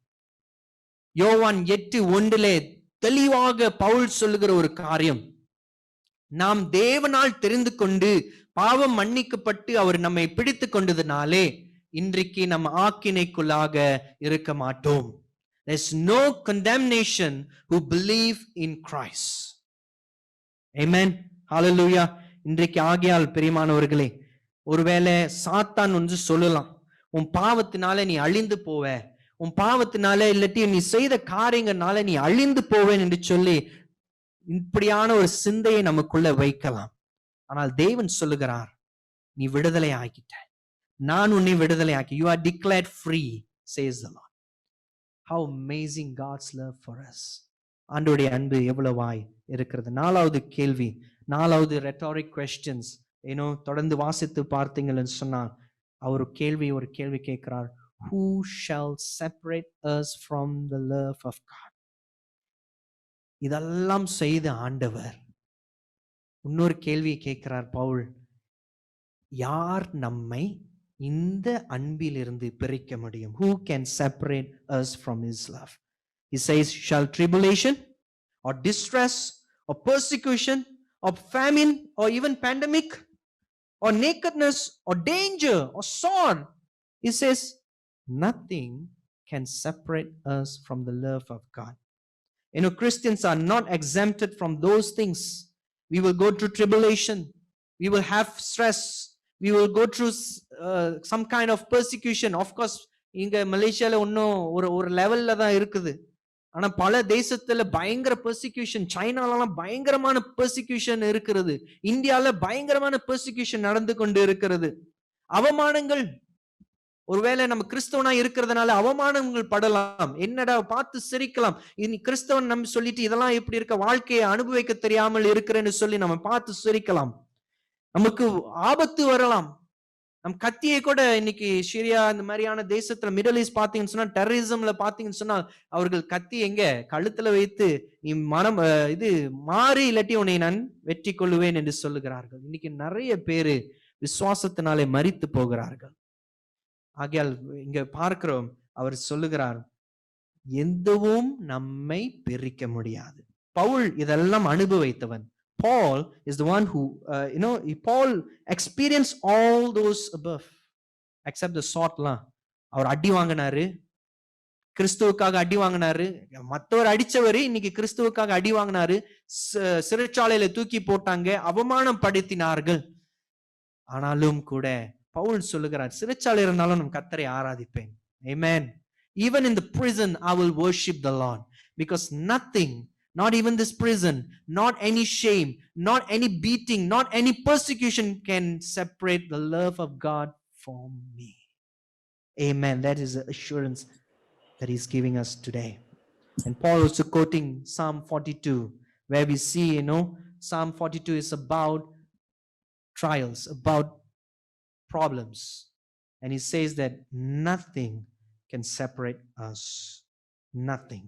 யோவான் 8:1 தெளிவாக பவுல் சொல்லுகிற ஒரு காரியம், நாம் தேவனால் தெரிந்து கொண்டு பாவம் மன்னிக்கப்பட்டு அவர் நம்மை பிடித்து கொண்டதுனாலே இன்றைக்கு நம்ம ஆக்கினைக்குள்ளாக இருக்க மாட்டோம். There's no condemnation who believe in Christ. Amen. Hallelujah. இன்றைக்கு ஆகையால் பிரியமானவர்களே, ஒருவேளை சாத்தான் ஒன்று சொல்லலாம், உன் பாவத்தினால நீ அழிந்து போவ, உன் பாவத்தினால இல்லாட்டி நீ செய்த காரியங்கள்னால நீ அழிந்து போவேன் என்று சொல்லி இப்படியான ஒரு சிந்தையை நமக்குள்ள வைக்கலாம். ஆனால் தேவன் சொல்லுகிறார், நீ விடுதலை ஆகிட்ட, நான் உன்னை விடுதலை ஆக்கி, you are declared free, says the Lord. How amazing God's love for us. ஆண்டவருடைய அன்பு எவ்வளவாய் இருக்கிறது. நாலாவது கேள்வி, நாலாவது rhetoric questions, தொடர்ந்து வாசித்து பார்த்தீங்கன்னு சொன்னா அவர் ஒரு கேள்வி கேட்கிறார், who shall separate us from the love of God? இதெல்லாம் செய்த ஆண்டவர் இன்னொரு கேள்வி கேட்கிறார் பவுல், யார் நம்மை இந்த அன்பிலிருந்து பிரிக்க முடியும்? Who can separate us from his love? He says, shall tribulation or distress or persecution or famine or even pandemic or nakedness or danger or sword. He says, nothing can separate us from the love of God. Christians are not exempted from those things. We will go through tribulation. We will have stress. We will go through some kind of persecution. Of course, இங்க மலேசியால இன்னும் ஒரு லெவல்ல தான் இருக்குது. ஆனா பல தேசத்துல பயங்கர பெர்சிக்யூஷன், சைனாலாம் பயங்கரமான பெர்சிக்யூஷன் இருக்கிறது, இந்தியால பயங்கரமான பெர்சிக்யூஷன் நடந்து கொண்டு இருக்கிறது. அவமானங்கள், ஒருவேளை நம்ம கிறிஸ்தவனா இருக்கிறதுனால அவமானங்கள் படலாம், என்னடா பார்த்து சிரிக்கலாம், இனி கிறிஸ்தவன் நம்ம சொல்லிட்டு இதெல்லாம் எப்படி இருக்க, வாழ்க்கையை அனுபவிக்க தெரியாமல் இருக்கிறேன்னு சொல்லி நம்ம பார்த்து சிரிக்கலாம். நமக்கு ஆபத்து வரலாம். நம் கத்தியை கூட இன்னைக்கு சிரியா இந்த மாதிரியான தேசத்துல, மிடில் ஈஸ்ட் பாத்தீங்கன்னு சொன்னா, டெரரிசம்ல பாத்தீங்கன்னு சொன்னா, அவர்கள் கத்தி எங்க கழுத்துல வைத்து நீ மனம் இது மாறி இல்லாட்டி உன்னை நான் வெற்றி கொள்ளுவேன் என்று சொல்லுகிறார்கள். இன்னைக்கு நிறைய பேரு விசுவாசத்தினாலே மரித்து போகிறார்கள். ஆகையால் இங்க பார்க்கிறோம், அவர் சொல்லுகிறார், எதுவும் நம்மை பிரிக்க முடியாது. பவுல் இதெல்லாம் அனுபவித்தவன். Paul is the one who, Paul experienced all those above, except the sword. அவர் அடி வாங்கினாரு, கிறிஸ்துவுக்காக அடி வாங்கினாரு. மற்றவர் அடிச்சவரு இன்னைக்கு கிறிஸ்துவுக்காக அடி வாங்கினாரு. சிறைச்சாலையில தூக்கி போட்டாங்க, அவமானம் படுத்தினார்கள். ஆனாலும் கூட பவுல் சொல்லுகிறார், சிறைச்சாலை இருந்தாலும் நான் கர்த்தரை ஆராதிப்பேன். Amen. Even in the prison I will worship the Lord, because nothing, not even this prison, not any shame, not any beating, not any persecution can separate the love of God from me. Amen. That is the assurance that he's giving us today. And Paul also quoting Psalm 42, where we see, Psalm 42 is about trials, about problems. And he says that nothing can separate us. Nothing.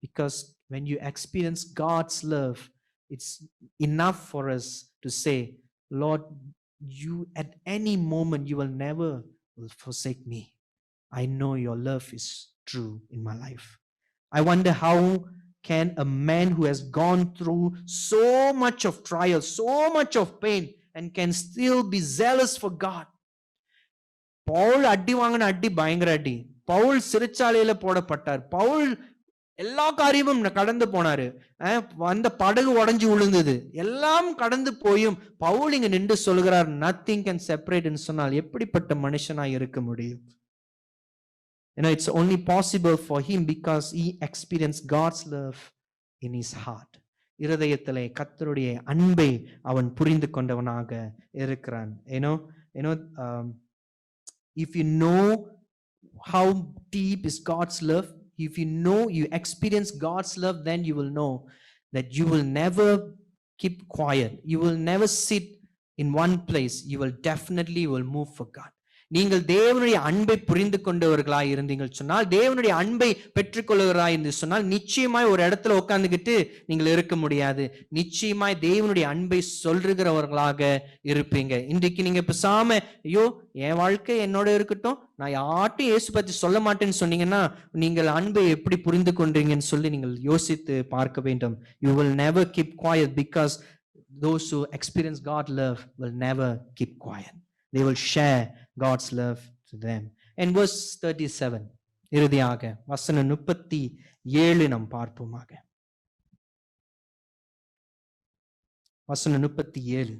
Because when you experience God's love, it's enough for us to say, Lord, you at any moment, you will never forsake me. I know your love is true in my life. I wonder how can a man who has gone through so much of trial, so much of pain, and can still be zealous for God. Pavul அடி வாங்கின அடி பயங்கர அடி. பவுல் சிறைச்சாலையில போடப்பட்டார். பவுல் எல்லா காரியமும் கடந்து போனாரு. அந்த படகு உடைஞ்சு விழுந்தது, எல்லாம் கடந்து போயும் பவுல் இங்க நின்று சொல்கிறார், நத்திங் கேன் செப்பரேட் சொன்னால் எப்படிப்பட்ட மனுஷனா இருக்க முடியும்? It's only possible for him because he experienced God's love in his heart. இருதயத்திலே கர்த்தருடைய அன்பை அவன் புரிந்து கொண்டவனாக இருக்கிறான். If you know how deep is God's love, if you experience God's love, then you will know that you will never keep quiet. You will never sit in one place. You will definitely move for God. நீங்கள் தேவனுடைய அன்பை புரிந்து கொண்டவர்களாய் இருந்தீங்கள் சொன்னால், தேவனுடைய அன்பை பெற்றுக்கொள்ளுகிறாய் என்று சொன்னால், நிச்சயமாய் ஒரு இடத்துல உட்கார்ந்துகிட்டு நீங்கள் இருக்க முடியாது. நிச்சயமாய் தேவனுடைய அன்பை சொல்றவர்களாக இருப்பீங்க. இன்றைக்கு நீங்க பேசாம, ஐயோ என் வாழ்க்கை என்னோட இருக்கட்டும், நான் யார்ட்டும் இயேசு பத்தி சொல்ல மாட்டேன்னு சொன்னீங்கன்னா, நீங்கள் அன்பை எப்படி புரிந்து கொண்டீங்கன்னு சொல்லி நீங்கள் யோசித்து பார்க்க வேண்டும். You will never keep quiet, because those who experience God's love will never keep quiet. They will share God's love to them. And verse 37, இறுதியாக வசனம் 37 நாம் பார்ப்போமாக. வசனம் 37.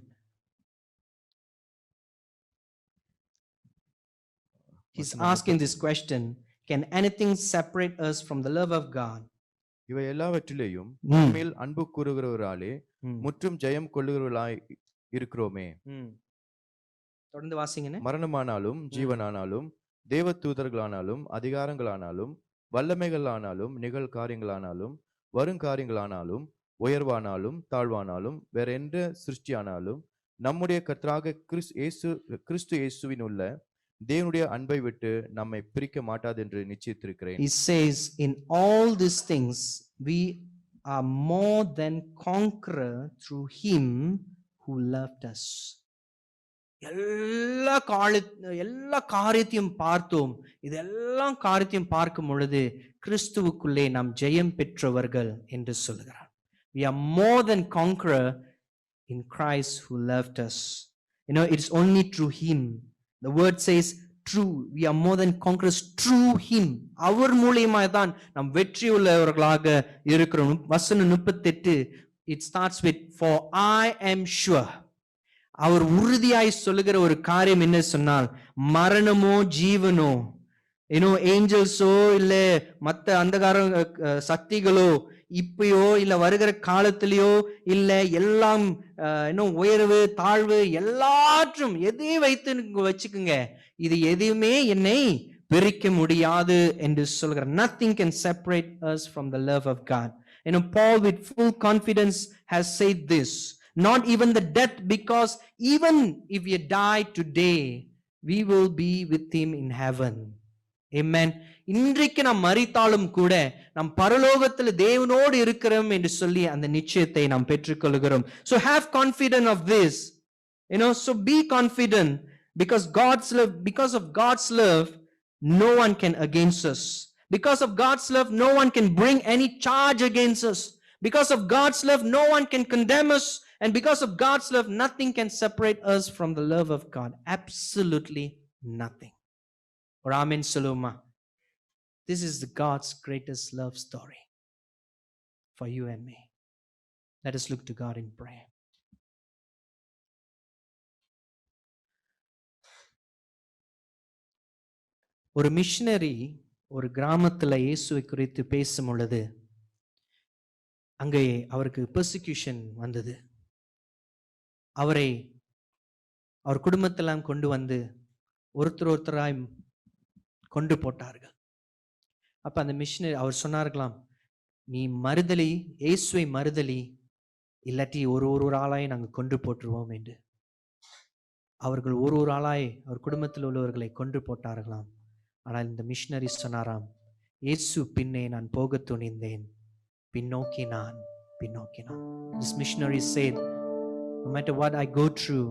He's asking this question, can anything separate us from the love of God? இவை எல்லாவற்றிலேயும் மேல் அன்பு கூறுகிறவராலே முற்றும் ஜெயம் கொள்ளுகிறவர்களாய் இருக்கிறோமே. தொடர்ந்து வாசிங்க. மரணமானாலும் ஜீவனானாலும் தேவ தூதர்களானாலும் அதிகாரங்களானாலும் வல்லமைகளானாலும் நிகழ்காரியங்களானாலும் வருங்காரியங்களானாலும் உயர்வானாலும் தாழ்வானாலும் வேற எந்த சிருஷ்டியானாலும் நம்முடைய கர்த்தராக கிறிஸ்து இயேசுவின் உள்ள தேவனுடைய அன்பை விட்டு நம்மை பிரிக்க மாட்டாது என்று நிச்சயித்திருக்கிறேன். He says, in all these things we are more than conqueror through him who loved us. எல்லா காரியத்தையும் பார்த்தோம். இதெல்லாம் காரியத்தையும் பார்க்கும் பொழுது கிறிஸ்துவுக்குள்ளே நாம் ஜெயம் பெற்றவர்கள் என்று சொல்கிறார். We are more than conqueror in Christ who loved us. It's only through him. The word says true. We are more than conquerors through him. அவர் மூலமாய் தான் நாம் வெற்றி உள்ளவர்களாக இருக்கிறோம். வசனம் 38 it starts with for I am sure. அவர் உறுதியாய் சொல்லுகிற ஒரு காரியம் என்ன சொன்னால், மரணமோ ஜீவனோ, ஏஞ்சல்ஸோ இல்ல மத்த அந்தகார சக்திகளோ இப்பயோ இல்ல வருகிற காலத்திலயோ இல்ல எல்லாம் உயர்வு தாழ்வு எல்லாற்றும் எதையும் வைத்து வச்சுக்குங்க, இது எதுவுமே என்னை பிரிக்க முடியாது என்று சொல்கிறார். Nothing can separate us from the love of God. Paul with full confidence has said this, not even the death, because even if we die today we will be with him in heaven. Amen. இன்றைக்கு நாம் மரித்தாலும் கூட நாம் பரலோகத்தில் தேவனோடு இருக்கிறோம் என்று சொல்லி அந்த நிச்சயத்தை நாம் பெற்றுக்கொள்கிறோம். So have confidence of this. So be confident because of God's love no one can against us. Because of God's love no one can bring any charge against us. Because of God's love no one can condemn us, and because of God's love nothing can separate us from the love of God. Absolutely nothing. Or amen saloma. This is the God's greatest love story for you and me. Let us look to God in prayer. ஒரு மிஷனரி ஒரு கிராமத்துல இயேசுவை குறித்து பேசும் பொழுது அங்கே அவருக்கு பெர்சிக்யூஷன் வந்தது. அவர் குடும்பத்தெல்லாம் கொண்டு வந்து ஒருத்தராய் கொண்டு போட்டார்கள். அப்ப அந்த மிஷனரி அவர் சொன்னார்களாம், நீ மறுதலி, இயேசுவை மறுதலி, இல்லாட்டி ஒரு ஆளாய் நாங்கள் கொண்டு போட்டுருவோம் என்று. அவர்கள் ஒரு ஆளாய் அவர் குடும்பத்தில் உள்ளவர்களை கொண்டு போட்டார்களாம். ஆனால் இந்த மிஷனரி சொன்னாராம், இயேசு பின்னே நான் போக துணிந்தேன், பின்னோக்கி நான். This missionary said, no matter what I go through,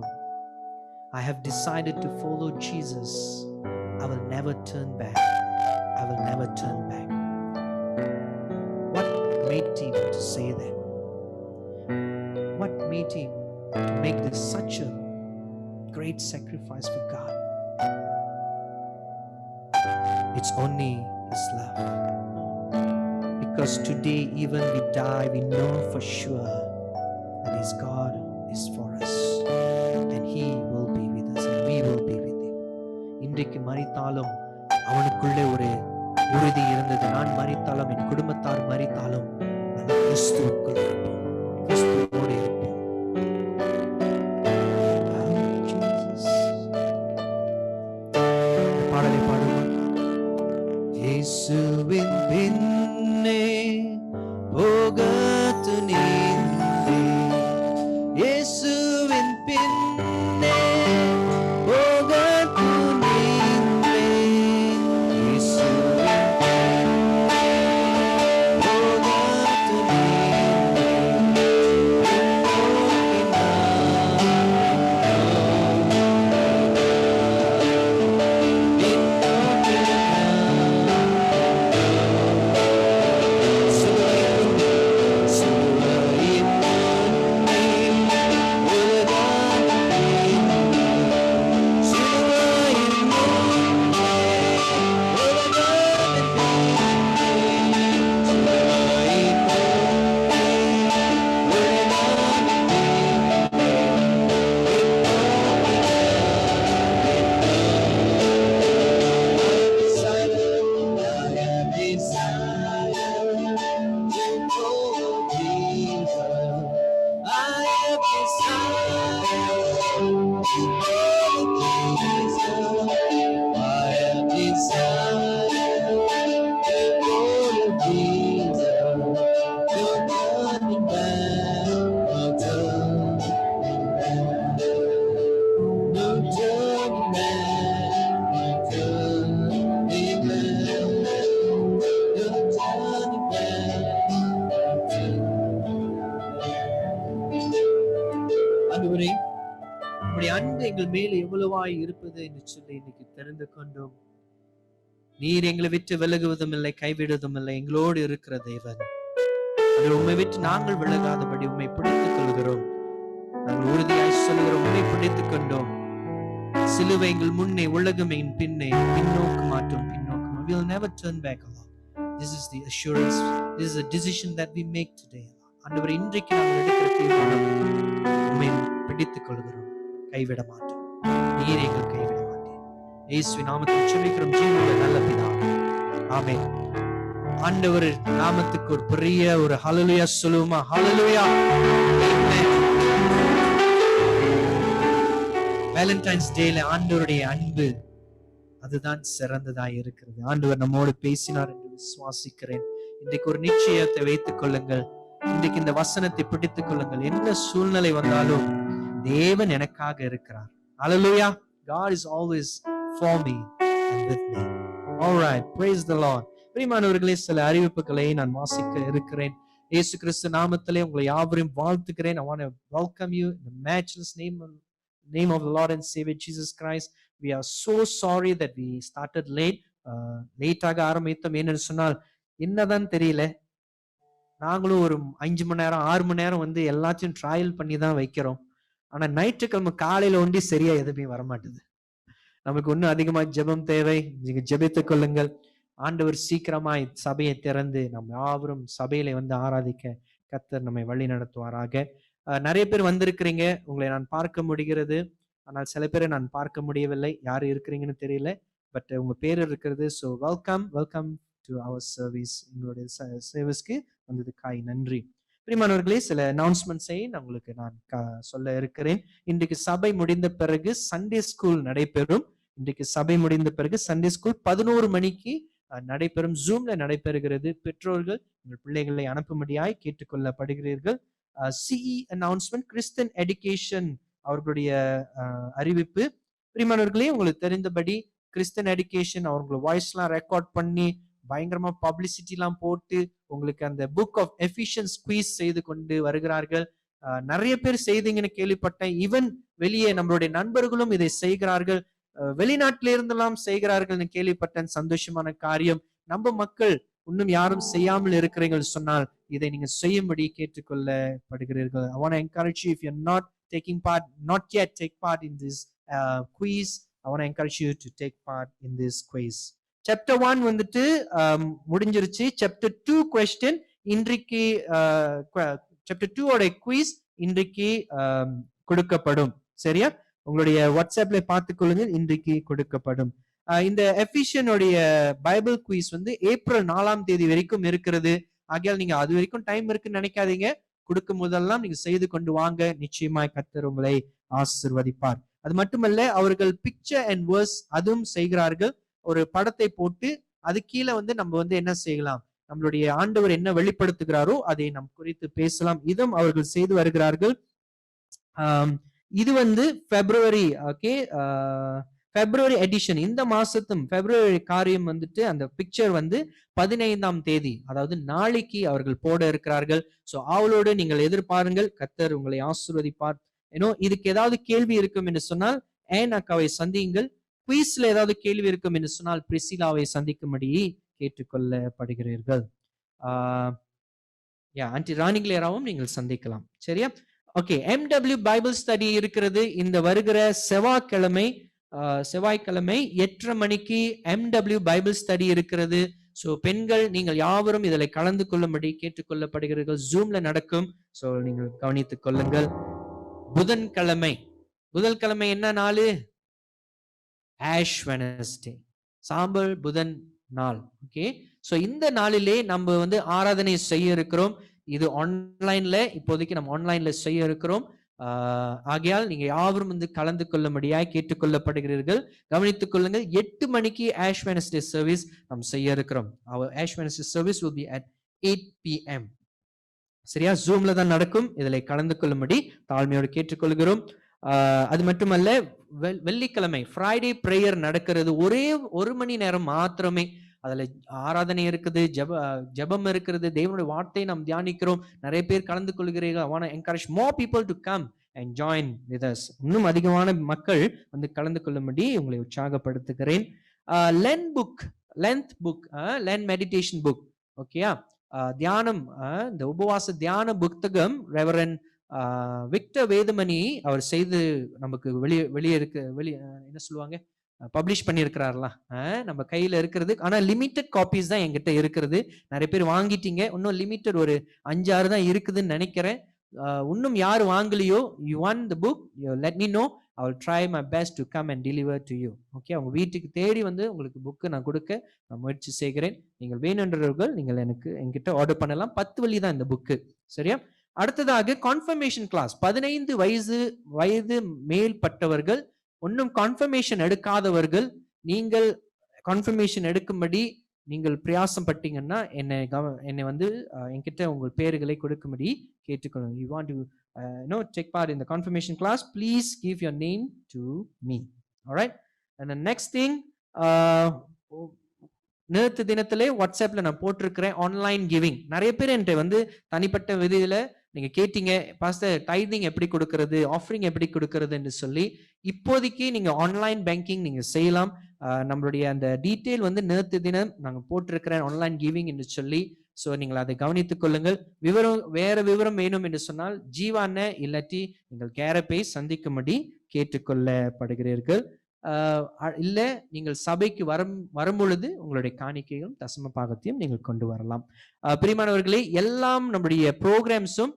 I have decided to follow Jesus. I will never turn back. I will never turn back. What made him to say that? What made him to make this such a great sacrifice for God? It's only his love. Because today even we die, we know for sure that his God is for us and he will be with us and we will be with him. இன்றைக்கு மரித்தாலும் அவனுக்குள்ளே ஒரு உறுதி இருந்தது, நான் மரித்தாலும் என் குடும்பத்தார் மரித்தாலும் நாங்கள் கிறிஸ்துவுக்குள் இருப்போம், கிறிஸ்துவோடு இருப்போம். பாடலை பாடுவோம். இயேசுவின் பின்னே போக துணிந்தேன், இயேசுவின் பின்னே போக துணிந்தேன், இயேசுவின் போக துணிந்தேன், அன்பு எங்கள் மேல் எவ்வளவாய் இருப்பது என்று சொல்லி இன்னைக்கு தெரிந்து கொண்டோம். நீர் எங்களை விட்டு விலகுவதும் இல்லை, கைவிடுவதும் இல்லை, எங்களோடு இருக்கிற தேவன். உண்மை விட்டு நாங்கள் விலகாதபடி உண்மை பிடித்துக் கொள்கிறோம். நாங்கள் உறுதியாய் சொல்லுகிறோம், உம்மை பிடித்துக் கொண்டோம். சிலுவை எங்கள் முன்னே, உலகம் என் பின்னே, பின்னோக்கு மாட்டோம், பின்னோக்கு. We will never turn back, Allah. This is the assurance. This is a decision that we make today. ஆண்டவரே, இன்றைக்கு நாம் எடுக்கிற தீர்மானம், உம்மை பிடித்துக் கொள்கிறோம், கைவிட மாட்டோம். நீர் எங்கள் கைவிட மாட்டேன். இயேசுவின் நாமத்தில் ஜெபிக்கிறோம் ஜீவனுள்ள நல்ல பிதாவே. ஆமென். ஆண்டவர் நாமத்துக்கு ஒரு பெரிய ஒரு ஹல்லேலூயா சொல்லுவோமா? ஹல்லேலூயா. வேலண்டைன்ஸ் டேல ஆண்டவருடைய அன்பு அதுதான் சிறந்ததாய் இருக்கிறது. ஆண்டவர் நம்மோடு பேசினார் என்று விசுவாசிக்கிறேன். இன்றைக்கு ஒரு நிச்சயத்தை வைத்துக் கொள்ளுங்கள். இன்றைக்கு இந்த வசனத்தை பிடித்துக் கொள்ளுங்கள். என்ன சூழ்நிலை வந்தாலும் தேவன் எனக்காக இருக்கிறார். ஹல்லேலூயா. God is always for me and with me. All right, praise the Lord. பிரியமானவர்களே, சில அறிவிப்புகளை நான் வாசிக்க இருக்கிறேன். இயேசு கிறிஸ்து நாமத்திலே உங்களை யாவரையும் வாழ்த்துகிறேன். I want to welcome you in the matchless name of the Lord and Savior Jesus Christ. We are so sorry that we started late. லேட்டாக ஆரம்பித்தோம். ஏன்னு சொன்னால் என்னதான் தெரியல, நாங்களும் ஒரு 5 மணி நேரம் 6 மணி நேரம் வந்து எல்லாத்தையும் ட்ரையல் பண்ணி தான் வைக்கிறோம். ஆனா ஞாயிற்றுக்கிழமை காலையில ஒண்டி சரியா எதுவுமே வரமாட்டுது. நமக்கு இன்னும் அதிகமா ஜெபம் தேவை. நீங்க ஜெபித்துக் கொள்ளுங்கள். ஆண்டவர் சீக்கிரமாய் சபையை திறந்து நம்ம யாவரும் சபையில வந்து ஆராதிக்க கர்த்தர் நம்மை வழி நடத்துவாராக. நிறைய பேர் வந்திருக்கிறீங்க, உங்களை நான் பார்க்க முடிகிறது. ஆனால் சில பேரை நான் பார்க்க முடியவில்லை. யாரு இருக்கிறீங்கன்னு தெரியல, பட் உங்க பேர் இருக்கிறது. So welcome to our service. எங்களுடைய சர்வீஸ்க்கு வந்ததுக்காய் நன்றி. பிரியமானவர்களே, சில அனௌன்ஸ்மெண்ட்ஸை உங்களுக்கு நான் சொல்ல இருக்கிறேன். இன்றைக்கு சபை முடிந்த பிறகு சண்டே ஸ்கூல் நடைபெறும். இன்றைக்கு சபை முடிந்த பிறகு சண்டே ஸ்கூல் 11 மணிக்கு நடைபெறும். ஜூம்ல நடைபெறுகிறது. பெற்றோர்கள் உங்கள் பிள்ளைகளை அனுப்பும்படியாய் கேட்டுக்கொள்ளப்படுகிறீர்கள். சிஇ அனௌன்ஸ்மெண்ட், கிறிஸ்டியன் எஜுகேஷன் அவர்களுடைய அறிவிப்பு. பிரியமானவர்களே, உங்களுக்கு தெரிந்தபடி கிறிஸ்டியன் எஜுகேஷன் அவங்களோட வாய்ஸ்லாம் ரெக்கார்ட் பண்ணி பயங்கரமா பப்ளிசிட்டி எல்லாம் போட்டு உங்களுக்கு அந்த புக் ஆஃப் எஃபிஷியன்ஸ் குயிஸ் செய்து கொண்டு வருகிறார்கள். நிறைய பேர் செய்தீங்கன்னு கேள்விப்பட்டேன். ஈவன் வெளியே நம்மளுடைய நண்பர்களும் இதை செய்கிறார்கள். வெளிநாட்டில இருந்தெல்லாம் செய்கிறார்கள்னு கேள்விப்பட்டேன். சந்தோஷமான காரியம். நம்ம மக்கள் இன்னும் யாரும் செய்யாமல் இருக்கிறீர்கள் சொன்னால் இதை நீங்க செய்யும்படி கேட்டுக்கொள்ளப்படுகிறீர்கள். I want to encourage you, if you're not taking part, not yet take part in this quiz, I want to encourage you to take part in this quiz. Chapter 1 வந்துட்டு முடிஞ்சிருச்சு. Chapter 2 question இன்றைக்கு Chapter 2 ஓட quiz இன்றைக்கு கொடுக்கப்படும். சரியா? உங்களுடைய வாட்ஸ்அப்ல பார்த்துக்கொள்ளுங்க, இன்றைக்கு கொடுக்கப்படும். இந்த எஃபிஷியனுடைய பைபிள் குயிஸ் வந்து ஏப்ரல் 4ஆம் தேதி வரைக்கும் இருக்கிறது. ஆகையால் நீங்க அது வரைக்கும் டைம் இருக்குன்னு நினைக்காதீங்க. கொடுக்கும் போதெல்லாம் நீங்க செய்து கொண்டு வாங்க. நிச்சயமாய் கர்த்தர் உங்களை ஆசீர்வதிப்பார். அது மட்டுமல்ல, அவர்கள் பிக்சர் அண்ட் வேர்ஸ் அதுவும் செய்கிறார்கள். ஒரு படத்தை போட்டு அது கீழே வந்து நம்ம வந்து என்ன செய்யலாம், நம்மளுடைய ஆண்டவர் என்ன வெளிப்படுத்துகிறாரோ அதை நாம் குறித்து பேசலாம். இதுவும் அவர்கள் செய்து வருகிறார்கள். இது வந்து பிப்ரவரி, ஓகே, பிப்ரவரி எடிஷன். இந்த மாசத்தும் பிப்ரவரி காரியம் வந்துட்டு அந்த பிக்சர் வந்து 15ஆம் தேதி, அதாவது நாளைக்கு அவர்கள் போட இருக்கிறார்கள். சோ அவளோடு நீங்கள் எதிர்பாருங்கள். கர்த்தர் உங்களை ஆசீர்வதிப்பார். ஏன்னோ இதுக்கு ஏதாவது கேள்வி இருக்கும் என்று சொன்னால் ஏன் அக்காவை சந்தியுங்கள். குயிஸ்ல ஏதாவது கேள்வி இருக்கும் என்று சொன்னால் பிரிசிலாவை சந்திக்கும்படி கேட்டுக்கொள்ளப்படுகிறீர்கள். ஆன்டி ராணிகிலேராவும் நீங்கள் சந்திக்கலாம். சரியா? ஓகே, MW பைபிள் ஸ்டடி இருக்கிறது. இந்த வருகிற செவ்வாய்க்கிழமை 8:30 மணிக்கு MW பைபிள் ஸ்டடி இருக்கிறது. சோ பெண்கள் நீங்கள் யாவரும் இதில் கலந்து கொள்ளும்படி கேட்டுக்கொள்ளப்படுகிறீர்கள். ஜூம்ல நடக்கும். சோ நீங்கள் கவனித்துக் கொள்ளுங்கள். புதன்கிழமை என்ன நாள்? ஆஷ் வெட்னஸ்டே, சாம்பல் புதன் நாள். ஓகே, சோ இந்த நாளிலே நம்ம வந்து ஆராதனை செய்ய இருக்கிறோம். இது ஆன்லைன்ல, இப்போதைக்கு நம்ம ஆன்லைன்ல செய்ய இருக்கிறோம். ஆகையால் நீங்க யாவரும் வந்து கலந்து கொள்ளும்படியாய் கேட்டுக்கொள்ளப்படுகிறீர்கள். கவனித்துக் கொள்ளுங்கள். 8 மணிக்கு ஆஷ் வெட்னஸ்டே சர்வீஸ் நாம் செய்ய இருக்கிறோம். Our Ash Wednesday service will be at 8 PM. சரியா? ஜூம்ல தான் நடக்கும். இதில் கலந்து கொள்ளும்படி தாழ்மையோடு கேட்டுக்கொள்கிறோம். அது மட்டுமல்ல, வெள்ளிக்கிழமை ஃப்ரைடே பிரேயர் நடக்கிறது. ஒரே 1 மணி நேரம் மாத்திரமே. அதுல ஆராதனை இருக்குது, ஜெபம் இருக்கிறது, தேவனுடைய வார்த்தையை நாம் தியானிக்கிறோம். நிறைய பேர் கலந்து கொள்கிறீர்கள். I want to encourage more people to come and join with us. இன்னும் அதிகமான மக்கள் வந்து கலந்து கொள்ளும்படி உங்களை உற்சாகப்படுத்துகிறேன். Length book, length meditation book. ஓகேயா? தியானம், இந்த உபவாச தியான புத்தகம் ரெவரண்ட் விக்டர் வேதமணி அவர் செய்து நமக்கு வெளியே என்ன சொல்லுவாங்க, பப்ளிஷ் பண்ணியிருக்கிறாரலாம். நம்ம கையில இருக்கிறது, ஆனா லிமிட்டட் காப்பீஸ் தான் என்கிட்ட இருக்கிறது. நிறைய பேர் வாங்கிட்டீங்க, இன்னும் லிமிட்டட் ஒரு 5-6 தான் இருக்குதுன்னு நினைக்கிறேன். இன்னும் யார் வாங்கலையோ, you want the book, let me know, I will try my best to come and deliver to you. Okay, அவங்க வீட்டுக்கு தேடி வந்து உங்களுக்கு புக்கு நான் கொடுக்க நான் முயற்சி செய்கிறேன். நீங்கள் வேணுன்றவர்கள் நீங்கள் என்கிட்ட ஆர்டர் பண்ணலாம். 10 வழி தான் இந்த புக்கு. சரியா? அடுத்ததாக கான்ஃபர்மேஷன் கிளாஸ். 15 வயது மேல்பட்டவர்கள், இன்னும் கான்ஃபர்மேஷன் எடுக்காதவர்கள், நீங்கள் கான்ஃபர்மேஷன் எடுக்கும்படி நீங்கள் பிரயாசம் பட்டீங்கன்னா என்னை வந்து என்கிட்ட உங்கள் பேர்களை கொடுக்கும்படி கேட்டுக்கணும். You want to take part in the confirmation class, please give your name to me. All right, and the next thing, நேற்று தினத்திலே வாட்ஸ்அப்ல நான் போட்டிருக்கிறேன் ஆன்லைன் கிவிங். நிறைய பேர் என்கிட்ட வந்து தனிப்பட்ட விதியில நீங்க கேட்டீங்க, பாஸ்டர் டைதிங் எப்படி கொடுக்கறது, ஆஃபரிங் எப்படி கொடுக்கறது என்று சொல்லி. இப்போதைக்கு நீங்க ஆன்லைன் பேங்கிங் நீங்க செய்யலாம். நம்மளுடைய அந்த டீட்டெயில் வந்து நேற்று தினம் நாங்கள் போட்டிருக்கிறேன் ஆன்லைன் கிவிங் என்று சொல்லி. ஸோ நீங்கள் அதை கவனித்துக் கொள்ளுங்கள். வேற விவரம் வேணும் என்று சொன்னால் ஜீவான இல்லாட்டி நீங்கள் கேரப்பை சந்திக்கும்படி கேட்டுக்கொள்ளப்படுகிறீர்கள். இல்ல நீங்கள் சபைக்கு வரும் பொழுது உங்களுடைய காணிக்கையும் தசம பாகத்தையும் நீங்கள் கொண்டு வரலாம். பிரியமானவர்களே, எல்லாம் நம்முடைய ப்ரோக்ராம்ஸும்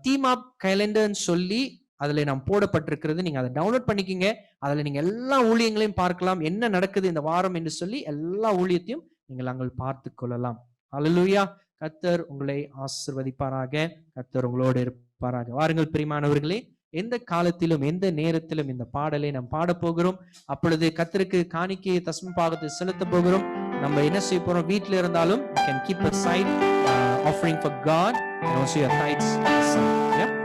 டீம் அப் கேலண்டர்னு சொல்லி அதுல நாம் போடப்பட்டிருக்கிறது. நீங்க அதை டவுன்லோட் பண்ணிக்கிங்க. அதுல நீங்க எல்லா ஊழியங்களையும் பார்க்கலாம், என்ன நடக்குது இந்த வாரம் என்று சொல்லி எல்லா ஊழியத்தையும் நீங்கள் அங்கே பார்த்து கொள்ளலாம். அல்லேலூயா. கர்த்தர் உங்களை ஆசீர்வதிப்பாராக. கர்த்தர் உங்களோடு இருப்பாராக. வாருங்கள் பிரியமானவர்களே, எந்த காலத்திலும் எந்த நேரத்திலும் இந்த பாடலை நாம் பாட போகிறோம். அப்பொழுது கர்த்தருக்கு காணிக்கையை தசம பாகத்தை செலுத்த போகிறோம். நம்ம என்ன செய்ய போறோம், வீட்டில் இருந்தாலும் you can keep aside offering for God and also your tithes aside. Yeah.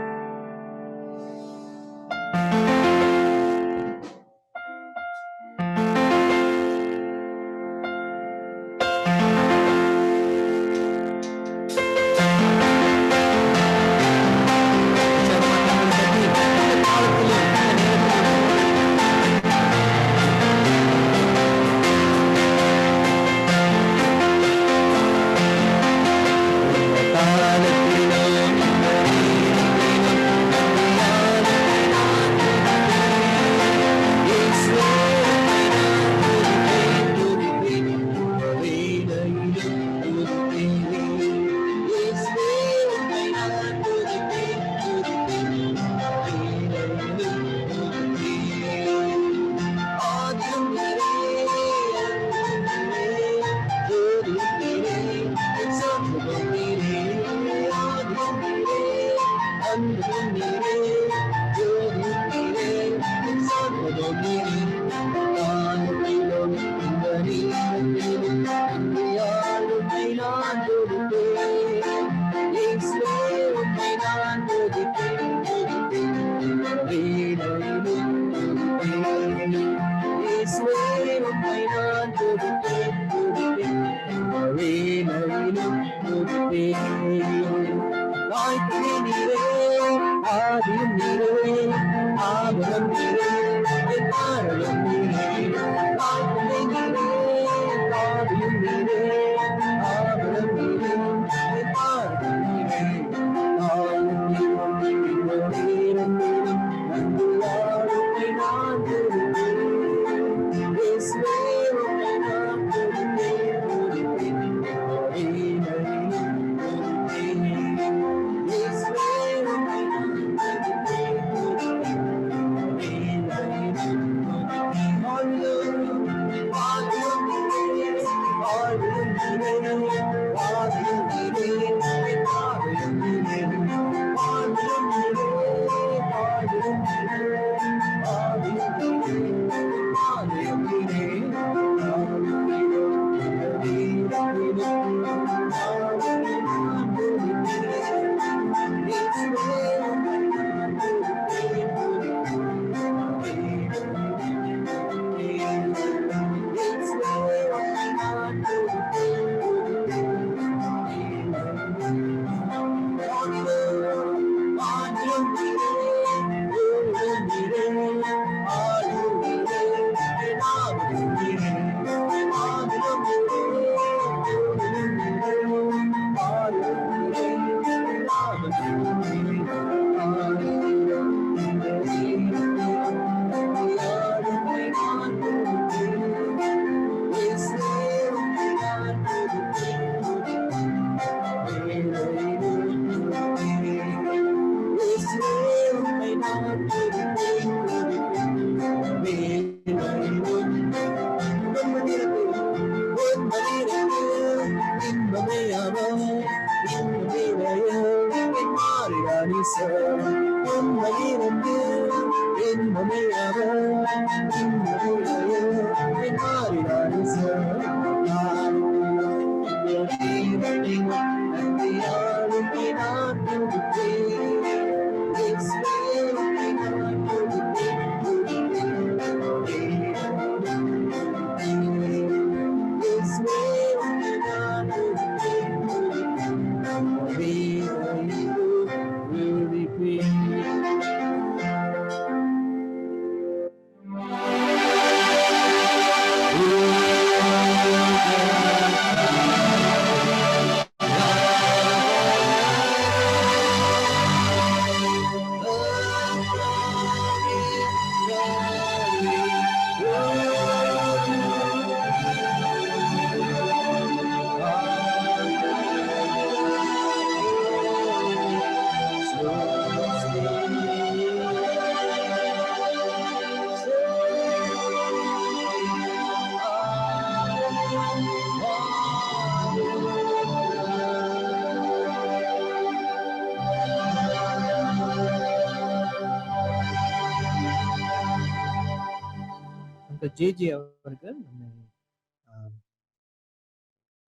J அவர்கள் நம்மை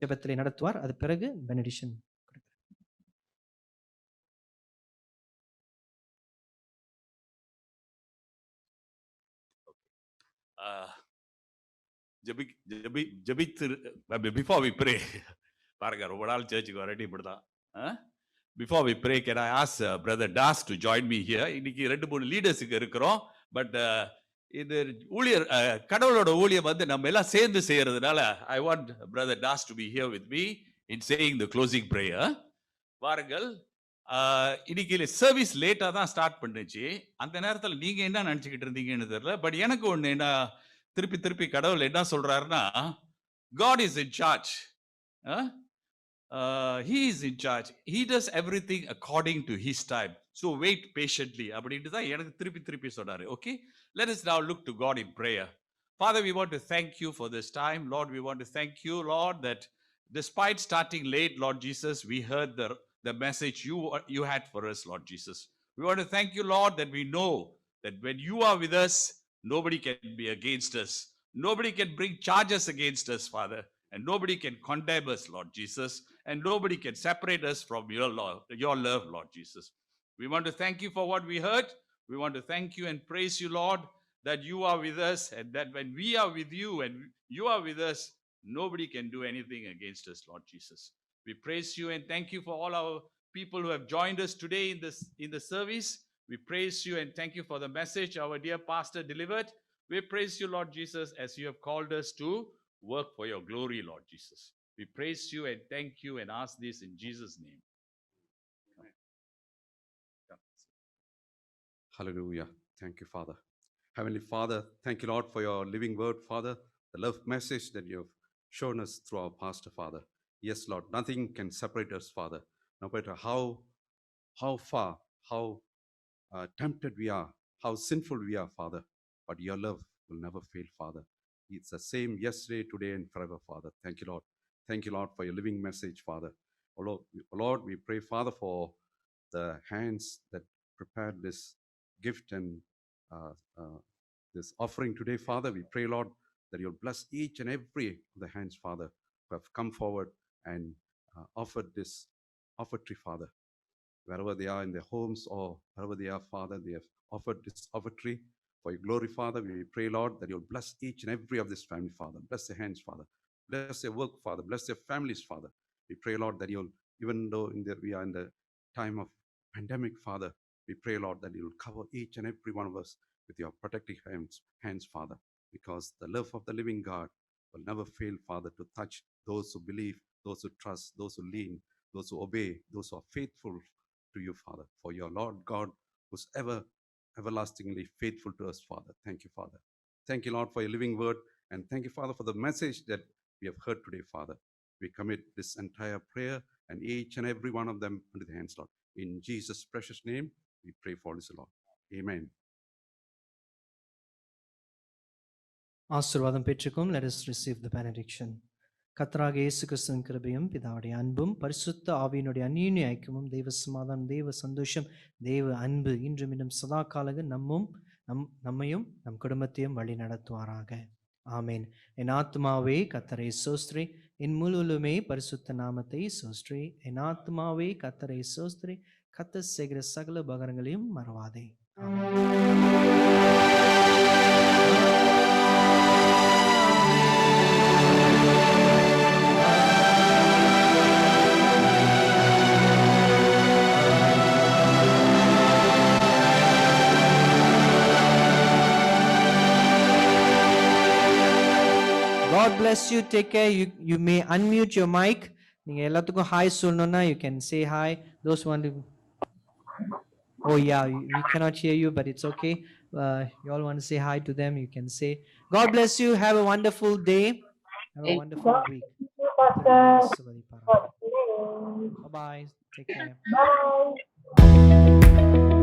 ஜெபத்திலே நடத்துவார். அது பிறகு பெனடிக்ஷன். Before we pray, பாருங்க ரொம்ப நாள் சர்ச்சுக்கு வரட்டி இப்படிதான். Before we pray, can I ask Brother Das to join me here? இன்னைக்கு 2-3 லீடர்ஸுக்கு இருக்கிறோம். பட் இது ஊழியர் கடவுளோட ஊழியம் வந்து நம்ம எல்லாம் சேர்ந்து செய்யறதுனால I want Brother Das to be here with me in saying the closing prayer. வாருங்கள். இன்னைக்கு சர்வீஸ் லேட்டா தான் ஸ்டார்ட் பண்ணுச்சு. அந்த நேரத்தில் நீங்க என்ன நினைச்சுக்கிட்டு இருந்தீங்கன்னு தெரியல. பட் எனக்கு ஒண்ணு என்ன திருப்பி கடவுள் என்ன சொல்றாருன்னா, God is in charge. He is in charge. He does everything according to his time. So wait patiently. அப்படின்ட்டு தான் எனக்கு திருப்பி சொன்னாரு. Okay, let us now look to God in prayer. Father, we want to thank you for this time. Lord, we want to thank you, Lord, that despite starting late, Lord Jesus, we heard the message you had for us, Lord Jesus. We want to thank you, Lord, that we know that when you are with us, nobody can be against us. Nobody can bring charges against us, Father. And nobody can condemn us, Lord Jesus. And nobody can separate us from your love, Lord Jesus. We want to thank you for what we heard. We want to thank you and praise you, Lord, that you are with us, and that when we are with you and you are with us, nobody can do anything against us, Lord Jesus. We praise you and thank you for all our people who have joined us today in the service. We praise you and thank you for the message our dear pastor delivered. We praise you, Lord Jesus, as you have called us to work for your glory, Lord Jesus. We praise you and thank you and ask this in Jesus' name. Hallelujah. Thank you, Father. Heavenly Father, thank you, Lord, for your living word, Father, the love message that you have shown us through our pastor, Father. Yes, Lord, nothing can separate us, Father, no matter how far, how tempted we are, how sinful we are, Father, but your love will never fail, Father. It's the same yesterday, today, and forever, Father. Thank you, Lord. Thank you, Lord, for your living message, Father. Oh, Lord, we pray, Father, for the hands that prepared this gift and this offering today, Father. We pray, Lord, that you'll bless each and every of the hands, Father, who have come forward and offered this offertory, Father. Wherever they are in their homes or wherever they are, Father, they have offered this offertory for your glory, Father. We pray, Lord, that you'll bless each and every of this family, Father. Bless their hands, Father. Bless their work, Father. Bless their families, Father. We pray, Lord, that you'll, even though we are in the time of pandemic, Father, we pray, Lord, that you'll cover each and every one of us with your protective hands, Father, because the love of the living God will never fail, Father, to touch those who believe, those who trust, those who lean, those who obey, those who are faithful to you, Father. For your Lord God, who's everlastingly faithful to us, Father. Thank you, Father. Thank you, Lord, for your living word. And thank you, Father, for the message that we have heard today, Father. We commit this entire prayer and each and every one of them into the hands, Lord. In Jesus' precious name, we pray for this, Lord. Amen. ஆசீர்வாதம் பெற்றுக்கும். Let us receive the benediction. கர்த்தராகிய இயேசு கிறிஸ்துவின் கிருபையும் பிதாவுடைய அன்பும் பரிசுத்த ஆவியினுடைய அந்யோன்ய ஐக்கியமும் தெய்வ சமாதானம், தெய்வ சந்தோஷம், தெய்வ அன்பு இன்றும் இன்னும் சதா காலங்க நம்மையும் நம் குடும்பத்தையும் வழி நடத்துவாராக. ஆமேன். என் ஆத்மாவே கர்த்தரை சோஸ்திரி, என் முழுவலுமே பரிசுத்த நாமத்தை சோஸ்திரி. என் ஆத்மாவே கர்த்தரை சோஸ்திரி, கர்த்தர் செய்கிற சகல உபகாரங்களையும் மறவாதே. God bless you. Take care. You may unmute your mic. நீங்க எல்லாத்துக்கும் ஹாய் சொல்லணும்னா you can say hi. Those want to. Oh yeah, we cannot hear you, but it's okay. You all want to say hi to them, you can say. God bless you. Have a wonderful day. Have a wonderful week. Bye bye. Take care. Bye.